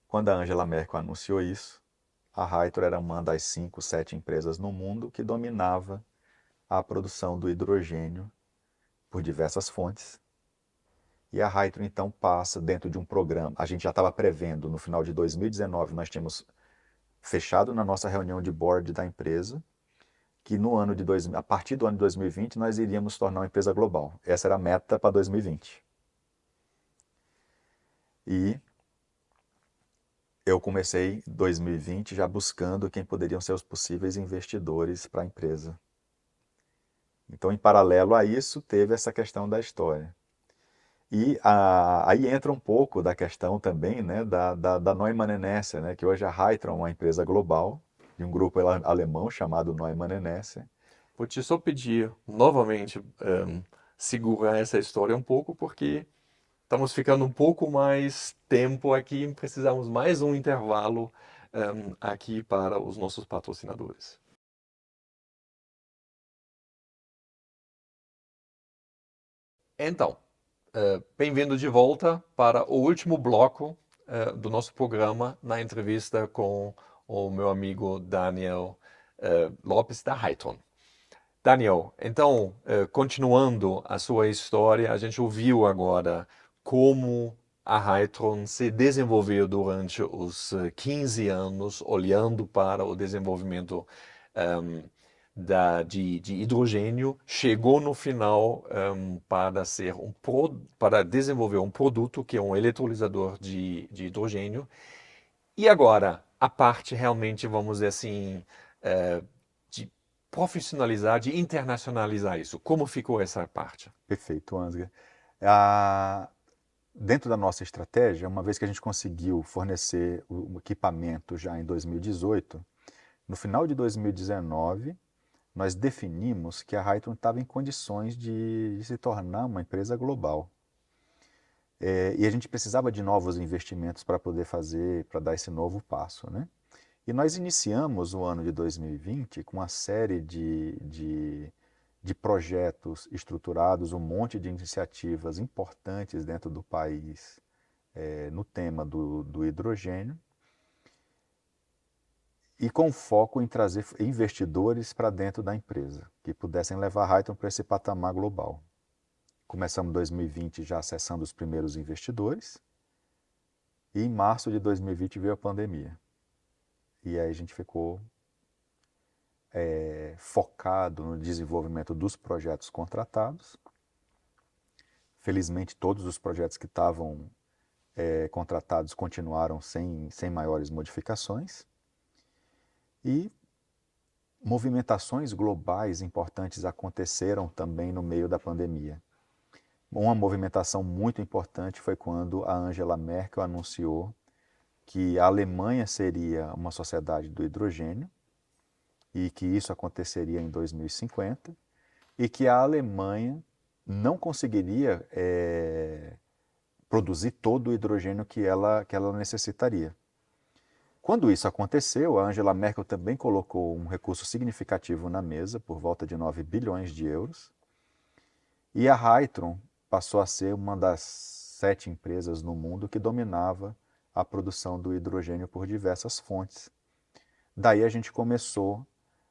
quando a Angela Merkel anunciou isso, a Hytron era uma das 5, 7 empresas no mundo que dominava a produção do hidrogênio por diversas fontes. E a Hytron então passa dentro de um programa. A gente já estava prevendo, no final de 2019, nós tínhamos fechado na nossa reunião de board da empresa, que a partir do ano de 2020 nós iríamos tornar uma empresa global. Essa era a meta para 2020. E eu comecei em 2020 já buscando quem poderiam ser os possíveis investidores para a empresa. Então, em paralelo a isso, teve essa questão da história. E aí entra um pouco da questão também, né, da Neumann Enesser, né, que hoje a Hytron é uma empresa global, de um grupo alemão chamado Neumann Enesser. Vou te só pedir novamente segurar essa história um pouco, porque estamos ficando um pouco mais tempo aqui, precisamos mais um intervalo aqui para os nossos patrocinadores. Então, bem-vindo de volta para o último bloco do nosso programa na entrevista com o meu amigo Daniel Lopes da Hytron. Daniel, então, continuando a sua história, a gente ouviu agora como a Hytron se desenvolveu durante os 15 anos, olhando para o desenvolvimento ehm, de hidrogênio, chegou no final para desenvolver um produto que é um eletrolisador de hidrogênio. E agora, a parte realmente, vamos dizer assim, de profissionalizar, de internacionalizar isso. Como ficou essa parte? Perfeito, Ansgar. Ah, dentro da nossa estratégia, uma vez que a gente conseguiu fornecer o equipamento já em 2018, no final de 2019, nós definimos que a Hytron estava em condições de se tornar uma empresa global. E a gente precisava de novos investimentos para poder fazer, para dar esse novo passo, né? E nós iniciamos o ano de 2020 com uma série de projetos estruturados, um monte de iniciativas importantes dentro do país no tema do hidrogênio, e com foco em trazer investidores para dentro da empresa, que pudessem levar a Hytron para esse patamar global. Começamos 2020 já acessando os primeiros investidores, e em março de 2020 veio a pandemia. E aí a gente ficou focado no desenvolvimento dos projetos contratados. Felizmente, todos os projetos que estavam contratados continuaram sem maiores modificações. E movimentações globais importantes aconteceram também no meio da pandemia. Uma movimentação muito importante foi quando a Angela Merkel anunciou que a Alemanha seria uma sociedade do hidrogênio e que isso aconteceria em 2050 e que a Alemanha não conseguiria produzir todo o hidrogênio que ela necessitaria. Quando isso aconteceu, a Angela Merkel também colocou um recurso significativo na mesa, por volta de 9 bilhões de euros, e a Hytron passou a ser uma das 7 empresas no mundo que dominava a produção do hidrogênio por diversas fontes. Daí a gente começou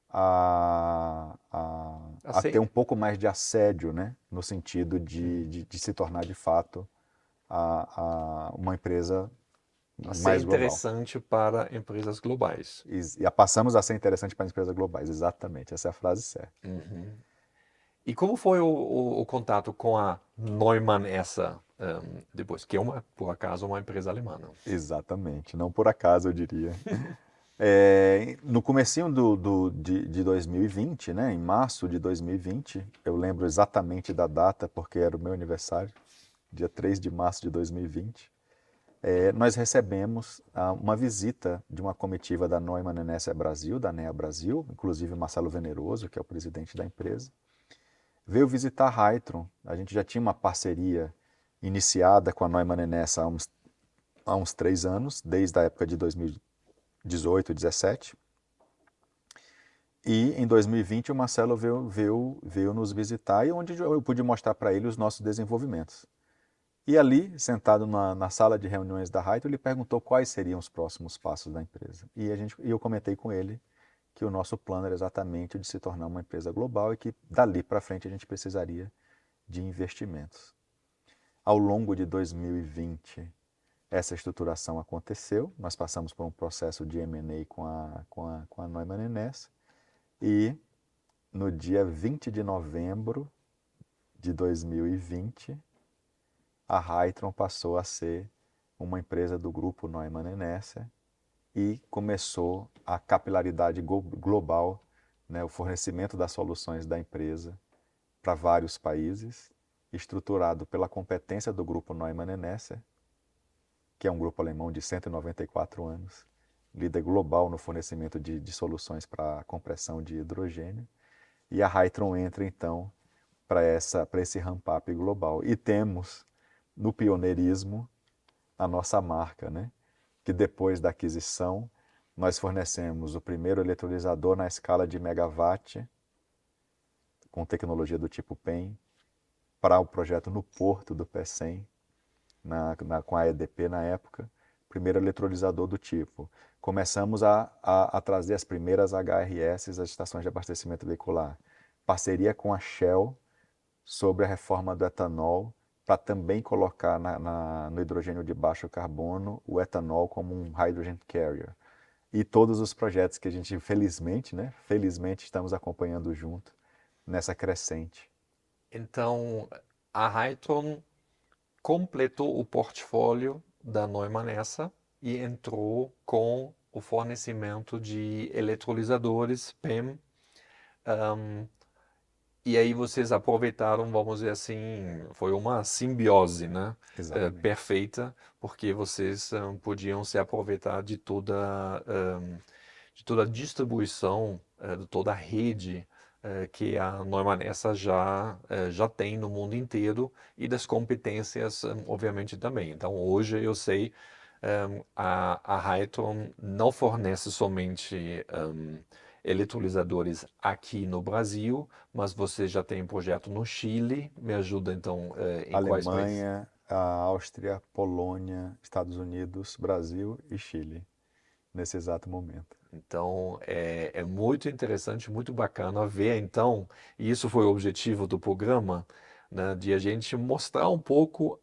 a ter um pouco mais de assédio, né? No sentido de se tornar de fato uma empresa A ser mais global. interessante para empresas globais. E passamos a ser interessante para as empresas globais, exatamente, essa é a frase certa. Uhum. E como foi o contato com a Neumann essa depois? Que é, por acaso, uma empresa alemã. Exatamente, não por acaso eu diria. No comecinho de 2020, né, em março de 2020, eu lembro exatamente da data porque era o meu aniversário, dia 3 de março de 2020, nós recebemos uma visita de uma comitiva da Neumann Enesser Brasil, da NEA Brasil, inclusive Marcelo Veneroso, que é o presidente da empresa, veio visitar a Hytron. A gente já tinha uma parceria iniciada com a Neumann Enesser há uns 3 anos, desde a época de 2018, 2017. E em 2020 o Marcelo veio nos visitar e onde eu pude mostrar para ele os nossos desenvolvimentos. E ali, sentado na sala de reuniões da Hytron, ele perguntou quais seriam os próximos passos da empresa. E eu comentei com ele que o nosso plano era exatamente o de se tornar uma empresa global e que dali para frente a gente precisaria de investimentos. Ao longo de 2020, essa estruturação aconteceu, nós passamos por um processo de M&A com a Neumann Enesser e no dia 20 de novembro de 2020, a Hytron passou a ser uma empresa do grupo Neumann Enesser e começou a capilaridade global, né, o fornecimento das soluções da empresa para vários países, estruturado pela competência do grupo Neumann Nesser, que é um grupo alemão de 194 anos, líder global no fornecimento de soluções para compressão de hidrogênio. E a Hytron entra, então, para esse ramp-up global. E temos, no pioneirismo, a nossa marca, né? Que depois da aquisição, nós fornecemos o primeiro eletrolisador na escala de megawatt, com tecnologia do tipo PEM, para o projeto no Porto do PE100, com a EDP na época, primeiro eletrolisador do tipo. Começamos a trazer as primeiras HRS, as estações de abastecimento veicular. Parceria com a Shell sobre a reforma do etanol, para também colocar no hidrogênio de baixo carbono o etanol como um hydrogen carrier. E todos os projetos que a gente, felizmente, né, estamos acompanhando junto nessa crescente. Então, a Hytron completou o portfólio da Neumann Essa e entrou com o fornecimento de eletrolisadores PEM. E aí vocês aproveitaram, vamos dizer assim, foi uma simbiose, né? Exatamente. Perfeita, porque vocês podiam se aproveitar de toda a distribuição, de toda a rede que a Neumann Essa já tem no mundo inteiro e das competências, obviamente, também. Então, hoje eu sei a Hytron não fornece somente eletrolisadores aqui no Brasil, mas você já tem um projeto no Chile. Me ajuda então em quais países? Alemanha, a Áustria, Polônia, Estados Unidos, Brasil e Chile, nesse exato momento. Então é muito interessante, muito bacana ver então, e isso foi o objetivo do programa, né, de a gente mostrar um pouco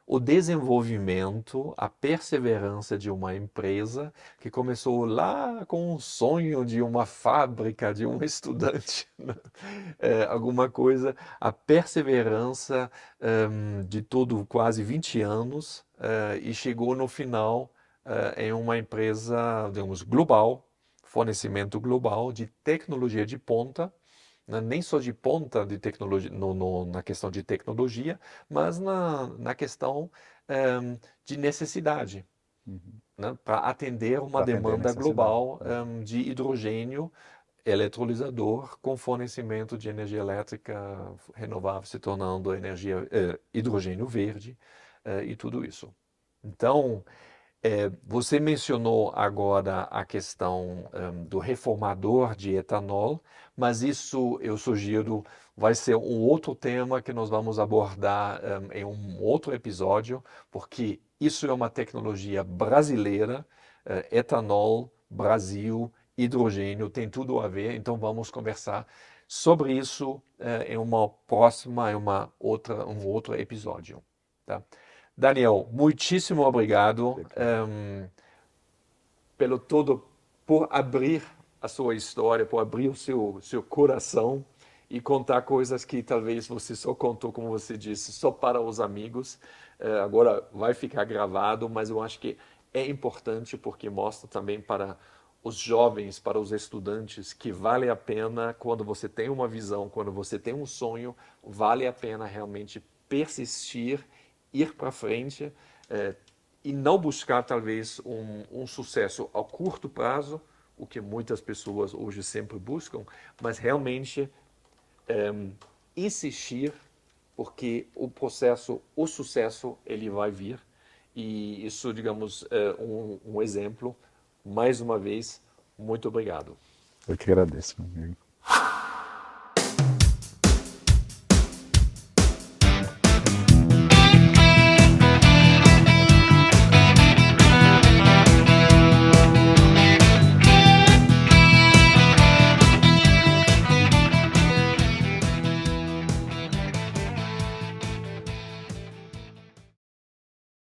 o desenvolvimento, a perseverança de uma empresa que começou lá com um sonho de uma fábrica, de um estudante, né, alguma coisa, a perseverança de todo quase 20 anos e chegou no final em uma empresa, digamos, global, fornecimento global de tecnologia de ponta, né? Nem só de ponta de tecnologia, na questão de tecnologia, mas na questão de necessidade, Uhum. né? Para atender uma Para atender a demanda necessidade. global de hidrogênio eletrolisador com fornecimento de energia elétrica renovável, se tornando energia, hidrogênio verde e tudo isso. Então, você mencionou agora a questão do reformador de etanol, mas isso eu sugiro vai ser um outro tema que nós vamos abordar em um outro episódio, porque isso é uma tecnologia brasileira, etanol, Brasil, hidrogênio, tem tudo a ver, então vamos conversar sobre isso em uma próxima, um outro episódio. Tá? Daniel, muitíssimo obrigado pelo todo, por abrir a sua história, por abrir o seu coração e contar coisas que talvez você só contou, como você disse, só para os amigos. Agora vai ficar gravado, mas eu acho que é importante porque mostra também para os jovens, para os estudantes, que vale a pena quando você tem uma visão, quando você tem um sonho, vale a pena realmente persistir, ir para frente e não buscar talvez um sucesso a curto prazo, o que muitas pessoas hoje sempre buscam, mas realmente insistir, porque o sucesso, ele vai vir. E isso, digamos, é um exemplo. Mais uma vez, muito obrigado. Eu que agradeço, meu amigo.